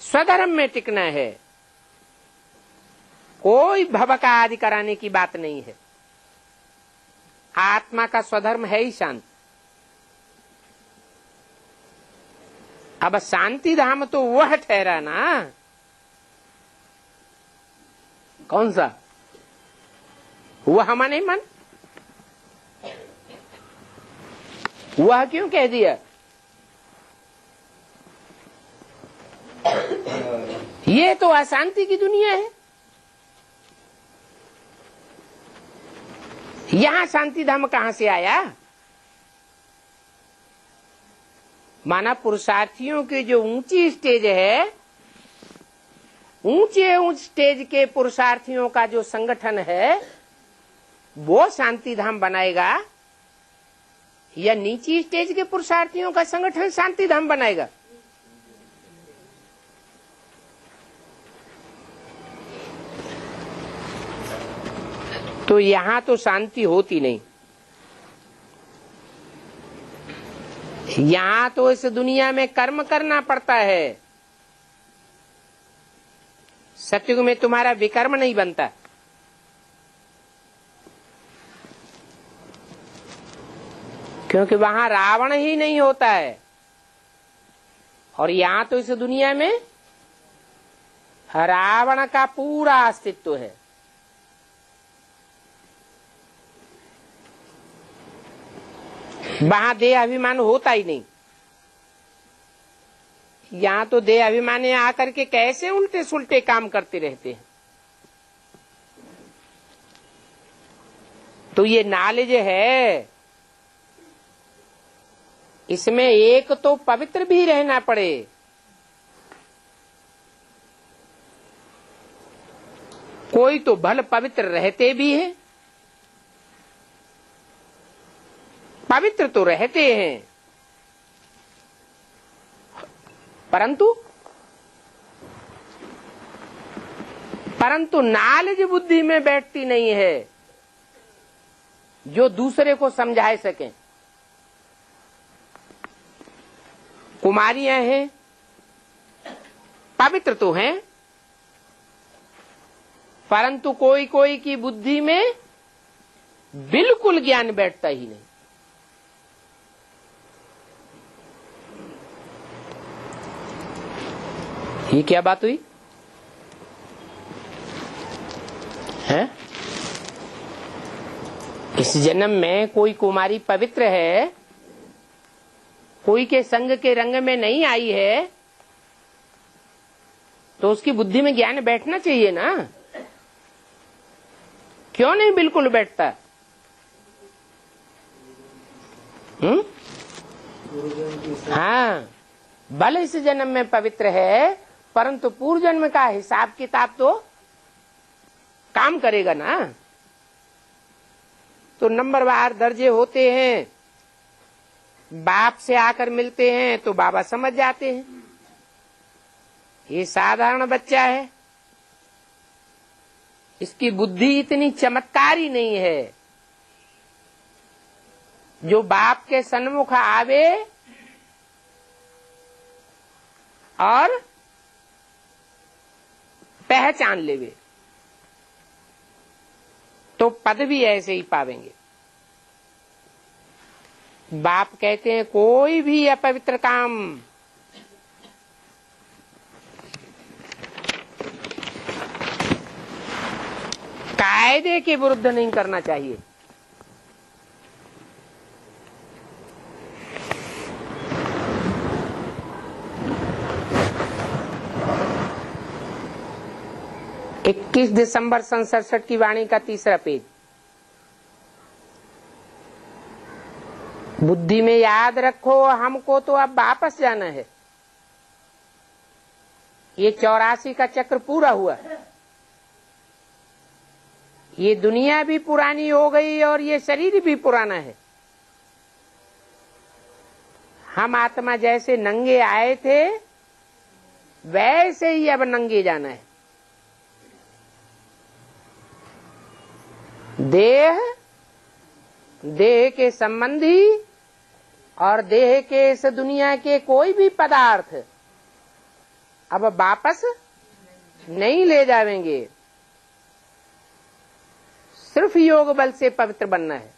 स्वधर्म में टिकना है, कोई भवका आदि कराने की बात नहीं है। आत्मा का स्वधर्म है ही शांत। अब शांति धाम तो वह ठहरा ना, कौन सा? वह माने मन। वह क्यों कह दिया? ये तो अशांति की दुनिया है। यहां शांति धाम कहां से आया? माना पुरुषार्थियों की जो ऊंची स्टेज है, ऊंचे ऊंच स्टेज के पुरुषार्थियों का जो संगठन है, वो शांति धाम बनाएगा, या नीची स्टेज के पुरुषार्थियों का संगठन शांति धाम बनाएगा? तो यहां तो शांति होती नहीं। यहां तो इस दुनिया में कर्म करना पड़ता है। सत्युग में तुम्हारा विकर्म नहीं बनता। क्योंकि वहां रावण ही नहीं होता है, और यहां तो इस दुनिया में रावण का पूरा अस्तित्व है। वहां देह अभिमान होता ही नहीं। यहां तो देह अभिमान आकर के कैसे उल्टे सुल्टे काम करते रहते हैं। तो ये नॉलेज है, इसमें एक तो पवित्र भी रहना पड़े। कोई तो भल पवित्र रहते भी हैं, पवित्र तो रहते हैं, परंतु नॉलेज बुद्धि में बैठती नहीं है जो दूसरे को समझा सके। कुमारियां हैं, पवित्र तो हैं, परंतु कोई कोई की बुद्धि में बिल्कुल ज्ञान बैठता ही नहीं। ये क्या बात हुई है? इस जन्म में कोई कुमारी पवित्र है, कोई के संग के रंग में नहीं आई है, तो उसकी बुद्धि में ज्ञान बैठना चाहिए ना। क्यों नहीं बिल्कुल बैठता? हाँ, भले इस जन्म में पवित्र है, परंतु पूर्व जन्म का हिसाब किताब तो काम करेगा ना। तो नंबरवार दर्जे होते हैं, बाप से आकर मिलते हैं तो बाबा समझ जाते हैं ये साधारण बच्चा है, इसकी बुद्धि इतनी चमत्कारी नहीं है जो बाप के सन्मुख आवे और पहचान लेवे, तो पद भी ऐसे ही पावेंगे। बाप कहते हैं कोई भी अपवित्र काम कायदे के विरुद्ध नहीं करना चाहिए। इक्कीस दिसंबर 1967 की वाणी का 3रा पेज। बुद्धि में याद रखो, हमको तो अब वापस जाना है। ये 84 का चक्र पूरा हुआ, ये दुनिया भी पुरानी हो गई और ये शरीर भी पुराना है। हम आत्मा जैसे नंगे आए थे वैसे ही अब नंगे जाना है। देह देह के संबंधी और देह के इस दुनिया के कोई भी पदार्थ अब वापस नहीं ले जाएंगे। सिर्फ योग बल से पवित्र बनना है।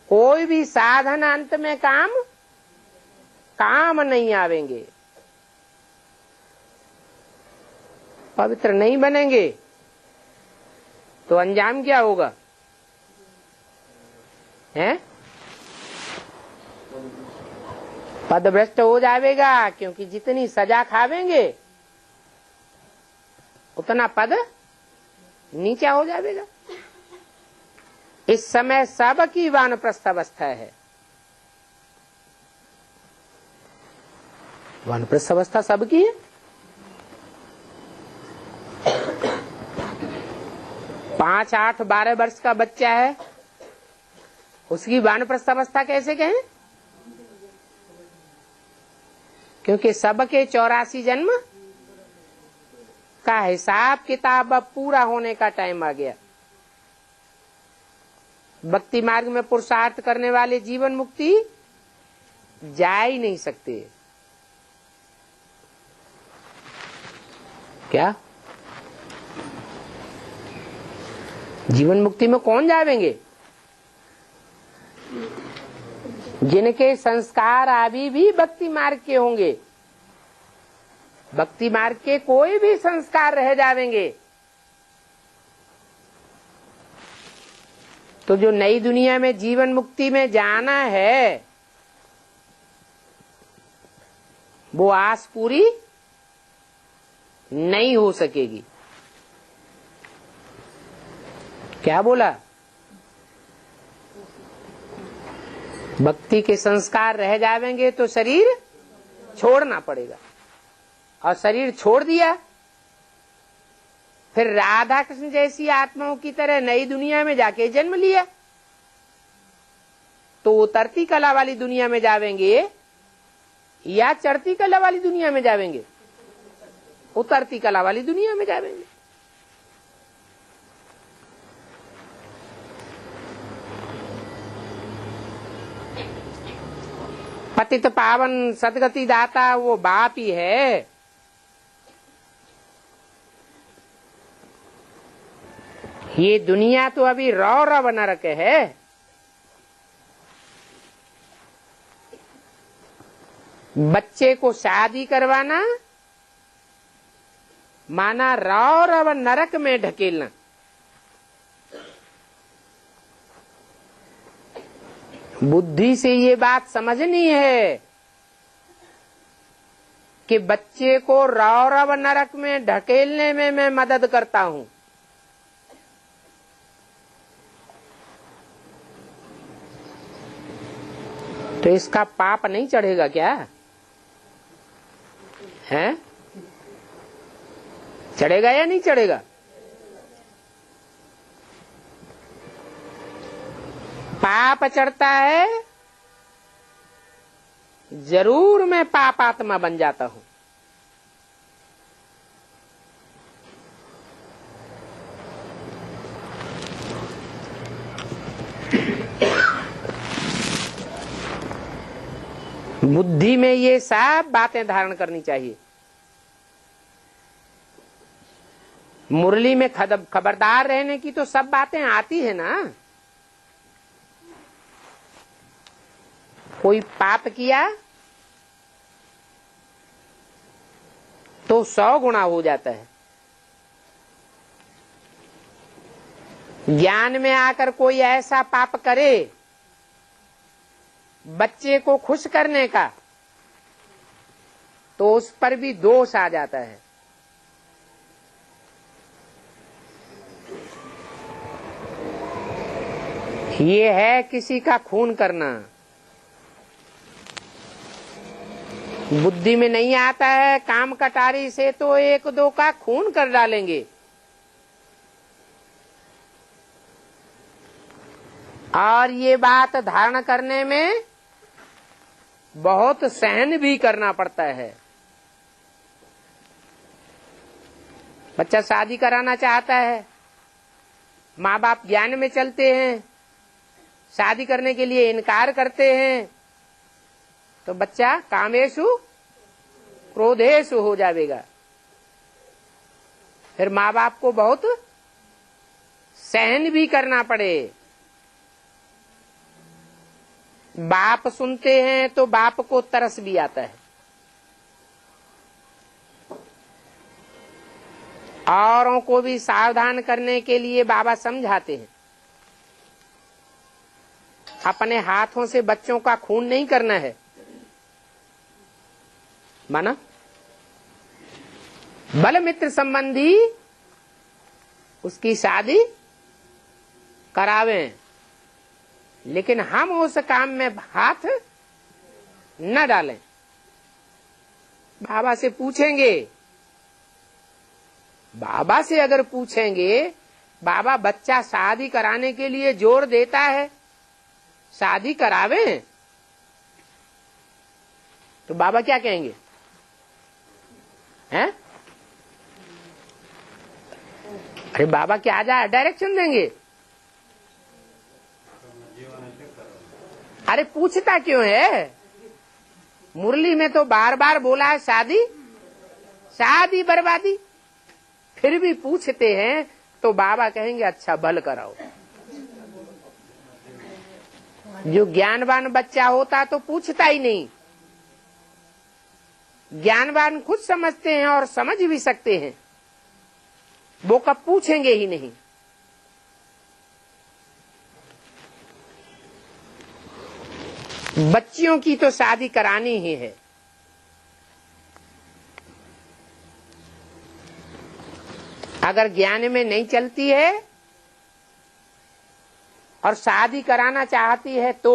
कोई भी साधन अंत में काम नहीं आवेंगे। पवित्र नहीं बनेंगे तो अंजाम क्या होगा? हैं? पदभ्रष्ट हो जाएगा, क्योंकि जितनी सजा खावेंगे उतना पद नीचा हो जाएगा। इस समय सबकी वानप्रस्थ अवस्था है। वानप्रस्थ अवस्था सबकी है। 5, 8, 12 वर्ष का बच्चा है, उसकी वानप्रस्थ अवस्था कैसे कहें? क्योंकि सबके 84 जन्म का हिसाब किताब अब पूरा होने का टाइम आ गया। भक्ति मार्ग में पुरुषार्थ करने वाले जीवन मुक्ति जा ही नहीं सकते। क्या जीवन मुक्ति में कौन जावेंगे? जिनके संस्कार अभी भी भक्ति मार्ग के होंगे। भक्ति मार्ग के कोई भी संस्कार रह जावेंगे तो जो नई दुनिया में जीवन मुक्ति में जाना है वो आस पूरी नहीं हो सकेगी। क्या बोला? भक्ति के संस्कार रह जावेंगे तो शरीर छोड़ना पड़ेगा, और शरीर छोड़ दिया फिर राधा कृष्ण जैसी आत्माओं की तरह नई दुनिया में जाके जन्म लिया तो उतरती कला वाली दुनिया में जावेंगे या चढ़ती कला वाली दुनिया में जावेंगे? उतरती कला वाली दुनिया में जावेंगे। पतित पावन सदगति दाता वो बाप ही है। ये दुनिया तो अभी रौरव नरक है। बच्चे को शादी करवाना माना रौरव नरक में ढकेलना। बुद्धि से ये बात समझनी है कि बच्चे को रौरव नरक में ढकेलने में मैं मदद करता हूं। तो इसका पाप नहीं चढ़ेगा क्या? है? चढ़ेगा या नहीं चढ़ेगा? पाप चढ़ता है, जरूर मैं पापात्मा बन जाता हूं। बुद्धि में ये सब बातें धारण करनी चाहिए। मुरली में खबरदार रहने की तो सब बातें आती है ना। कोई पाप किया तो 100 गुना हो जाता है। ज्ञान में आकर कोई ऐसा पाप करे बच्चे को खुश करने का तो उस पर भी दोष आ जाता है। ये है किसी का खून करना। बुद्धि में नहीं आता है, काम कटारी से तो 1-2 का खून कर डालेंगे। और ये बात धारण करने में बहुत सहन भी करना पड़ता है। बच्चा शादी कराना चाहता है, माँ बाप ज्ञान में चलते हैं, शादी करने के लिए इनकार करते हैं तो बच्चा कामेशु क्रोधेशु हो जाएगा। फिर माँ बाप को बहुत सहन भी करना पड़े। बाप सुनते हैं तो बाप को तरस भी आता है, औरों को भी सावधान करने के लिए बाबा समझाते हैं। अपने हाथों से बच्चों का खून नहीं करना है, माना बल मित्र संबंधी उसकी शादी करावें, लेकिन हम उस काम में हाथ न डालें। बाबा से पूछेंगे, बाबा से अगर पूछेंगे, बाबा बच्चा शादी कराने के लिए जोर देता है, शादी करावें, तो बाबा क्या कहेंगे? हैं? अरे बाबा क्या डायरेक्शन देंगे? अरे पूछता क्यों है? मुरली में तो बार बार बोला है शादी शादी बर्बादी, फिर भी पूछते हैं तो बाबा कहेंगे अच्छा भल कराओ। जो ज्ञानवान बच्चा होता तो पूछता ही नहीं। ज्ञानवान खुद समझते हैं और समझ भी सकते हैं, वो कब पूछेंगे ही नहीं। बच्चियों की तो शादी करानी ही है। अगर ज्ञान में नहीं चलती है और शादी कराना चाहती है तो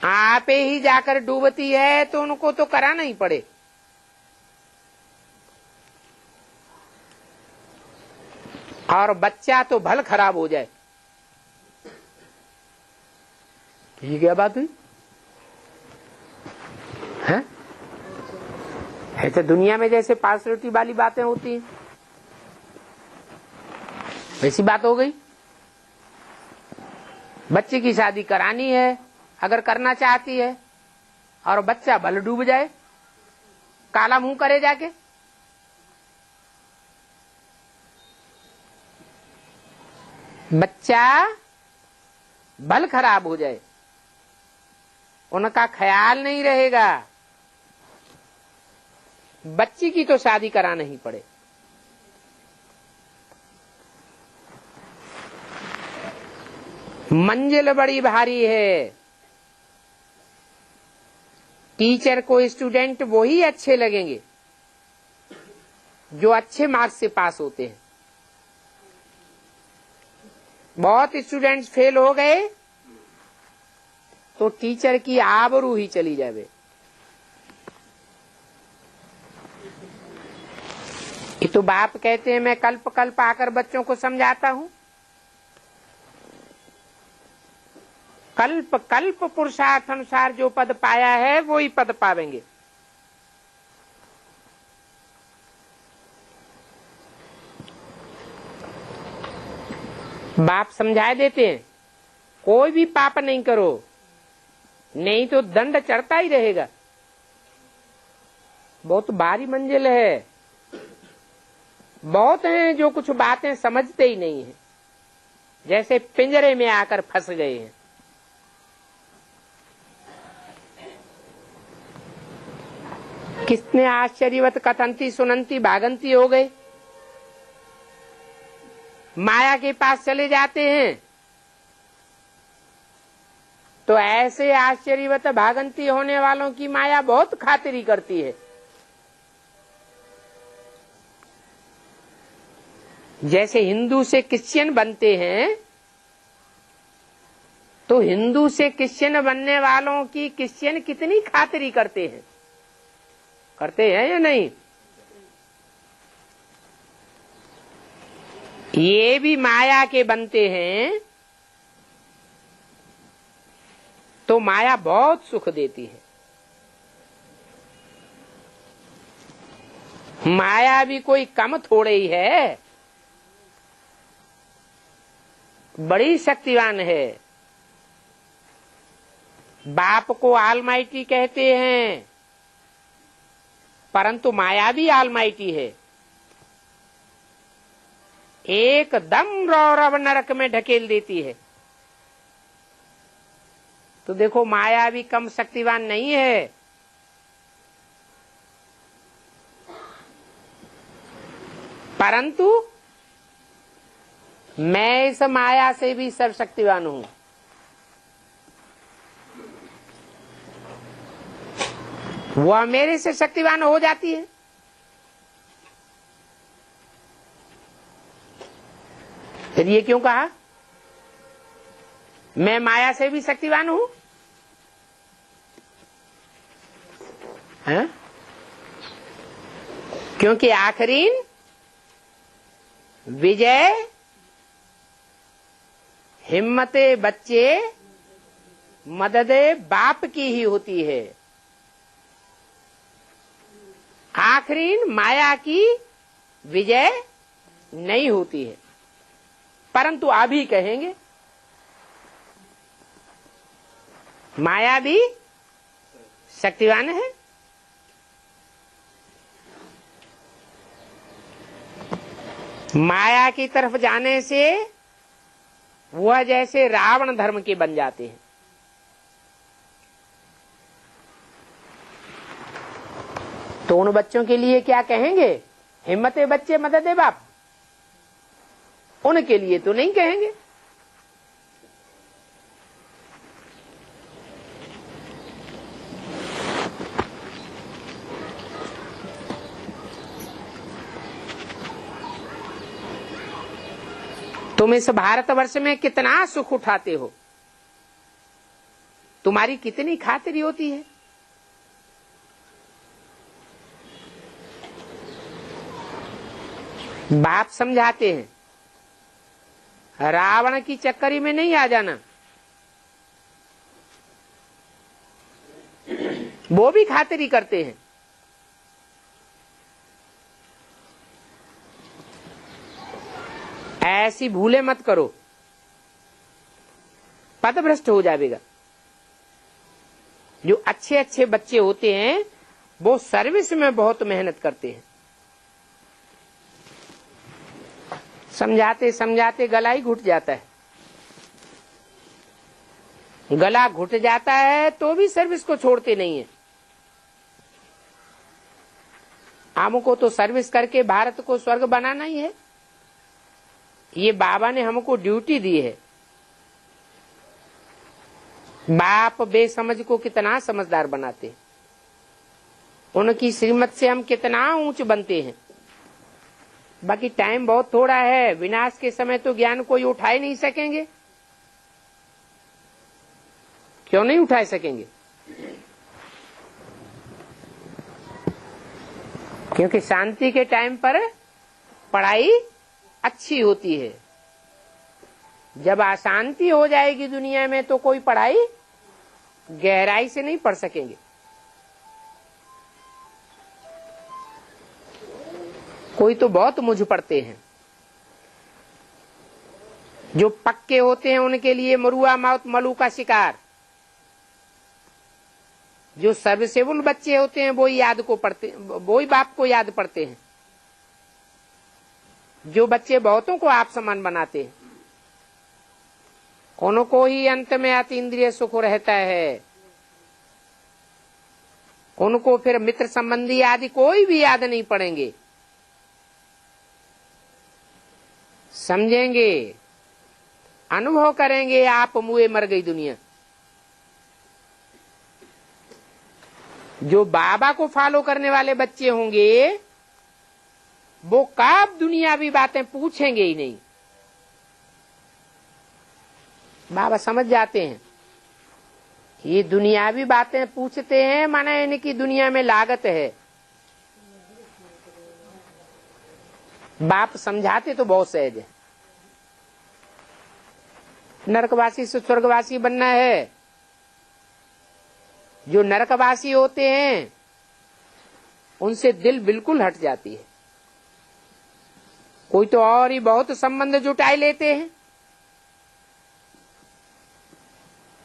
आप ही जाकर डूबती है तो उनको तो कराना ही पड़े। और बच्चा तो भल खराब हो जाए। ये क्या बात हुई है? ऐसे दुनिया में जैसे पार्शलिटी वाली बातें होती हैं, वैसी बात हो गई। बच्चे की शादी करानी है, अगर करना चाहती है और बच्चा भल डूब जाए, काला मुंह करे जाके, बच्चा भल खराब हो जाए, उनका ख्याल नहीं रहेगा। बच्ची की तो शादी कराना ही पड़े। मंजिल बड़ी भारी है। टीचर को स्टूडेंट वही अच्छे लगेंगे जो अच्छे मार्क्स से पास होते हैं। बहुत स्टूडेंट्स फेल हो गए तो टीचर की आबरू ही चली जावे। ये तो बाप कहते हैं मैं कल्प कल्प आकर बच्चों को समझाता हूं। कल्प कल्प पुरुषार्थ अनुसार जो पद पाया है वो ही पद पावेंगे। बाप समझाए देते हैं कोई भी पाप नहीं करो, नहीं तो दंड चढ़ता ही रहेगा। बहुत भारी मंजिल है। बहुत हैं जो कुछ बातें समझते ही नहीं है, जैसे पिंजरे में आकर फंस गए हैं। कितने आश्चर्यवत कथंती सुनंती भागंती हो गए, माया के पास चले जाते हैं। तो ऐसे आश्चर्यवत भागंती होने वालों की माया बहुत खातिरी करती है। जैसे हिंदू से क्रिश्चियन बनते हैं तो हिंदू से क्रिश्चियन बनने वालों की क्रिश्चियन कितनी खातिरी करते हैं, करते हैं या नहीं? ये भी माया के बनते हैं तो माया बहुत सुख देती है। माया भी कोई कम थोड़े ही है। बड़ी शक्तिवान है। बाप को ऑलमाइटी कहते हैं, परंतु माया भी ऑलमाइटी है। एकदम रौरव नरक में ढकेल देती है। तो देखो माया भी कम शक्तिवान नहीं है। परंतु मैं इस माया से भी सर्वशक्तिवान हूं। वह मेरे से शक्तिवान हो जाती है। फिर ये क्यों कहा मैं माया से भी शक्तिवान हूं? है? क्योंकि आखिरीन विजय हिम्मते बच्चे मददे बाप की ही होती है। आखिरीन माया की विजय नहीं होती है। परंतु अभी कहेंगे माया भी शक्तिवान है। माया की तरफ जाने से वह जैसे रावण धर्म के बन जाते हैं। तो उन बच्चों के लिए क्या कहेंगे? हिम्मते बच्चे मददे बाप। उनके लिए तो नहीं कहेंगे। तुम इस भारतवर्ष में कितना सुख उठाते हो, तुम्हारी कितनी खातिरी होती है। बाप समझाते हैं रावण की चक्करी में नहीं आ जाना। वो भी खातिरी करते हैं। ऐसी भूले मत करो, पथभ्रष्ट हो जाएगा। जो अच्छे अच्छे बच्चे होते हैं वो सर्विस में बहुत मेहनत करते हैं। समझाते समझाते गला ही घुट जाता है। गला घुट जाता है तो भी सर्विस को छोड़ते नहीं है। हमको तो सर्विस करके भारत को स्वर्ग बनाना ही है। ये बाबा ने हमको ड्यूटी दी है। बाप बेसमझ को कितना समझदार बनाते, उनकी श्रीमत से हम कितना ऊंच बनते हैं। बाकी टाइम बहुत थोड़ा है। विनाश के समय तो ज्ञान कोई उठा ही नहीं सकेंगे। क्यों नहीं उठा सकेंगे? क्योंकि शांति के टाइम पर पढ़ाई अच्छी होती है। जब अशांति हो जाएगी दुनिया में तो कोई पढ़ाई गहराई से नहीं पढ़ सकेंगे। कोई तो बहुत मुझ पड़ते हैं। जो पक्के होते हैं उनके लिए मरुआ मौत मलू का शिकार। जो सर्विसेबल बच्चे होते हैं वो ही याद को पढ़ते, वो ही बाप को याद पढ़ते हैं। जो बच्चे बहुतों को आप समान बनाते हैं उनको ही अंत में अतीन्द्रिय सुख रहता है। उनको फिर मित्र संबंधी आदि कोई भी याद नहीं पड़ेंगे। समझेंगे, अनुभव करेंगे आप मुए मर गई दुनिया। जो बाबा को फॉलो करने वाले बच्चे होंगे वो कब दुनियावी बातें पूछेंगे ही नहीं। बाबा समझ जाते हैं ये दुनियावी बातें पूछते हैं माने इनकी दुनिया में लागत है। बाप समझाते तो बहुत सहज है। नरकवासी से स्वर्गवासी बनना है। जो नरकवासी होते हैं उनसे दिल बिल्कुल हट जाती है। कोई तो और ही बहुत संबंध जुटाई लेते हैं।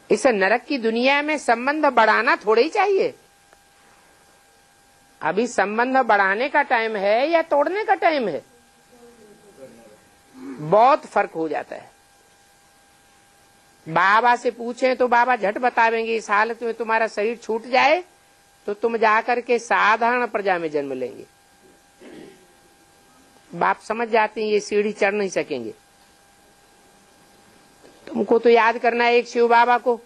इस नरक की दुनिया में संबंध बढ़ाना थोड़ा ही चाहिए। अभी संबंध बढ़ाने का टाइम है या तोड़ने का टाइम है? बहुत फर्क हो जाता है। बाबा से पूछें तो बाबा झट बतावेंगे इस हालत में तुम्हारा शरीर छूट जाए तो तुम जाकर के साधारण प्रजा में जन्म लेंगे। बाप समझ जाते हैं ये सीढ़ी चढ़ नहीं सकेंगे। तुमको तो याद करना है एक शिव बाबा को,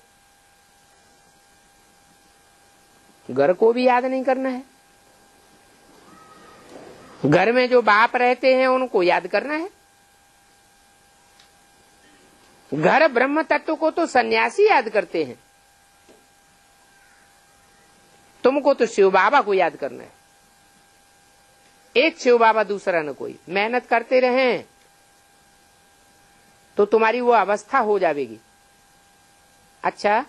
घर को भी याद नहीं करना है। घर में जो बाप रहते हैं उनको याद करना है। घर ब्रह्म तत्व को तो सन्यासी याद करते हैं, तुमको तो शिव बाबा को याद करना है। एक शिव बाबा दूसरा न कोई। मेहनत करते रहें तो तुम्हारी वो अवस्था हो जाएगी। अच्छा,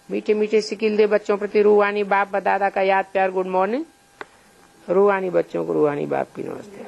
मीठे मीठे सिकिल दे बच्चों प्रति रूहानी बाप दादा का याद प्यार गुड मॉर्निंग। रूहानी बच्चों को रूहानी बाप की नमस्ते।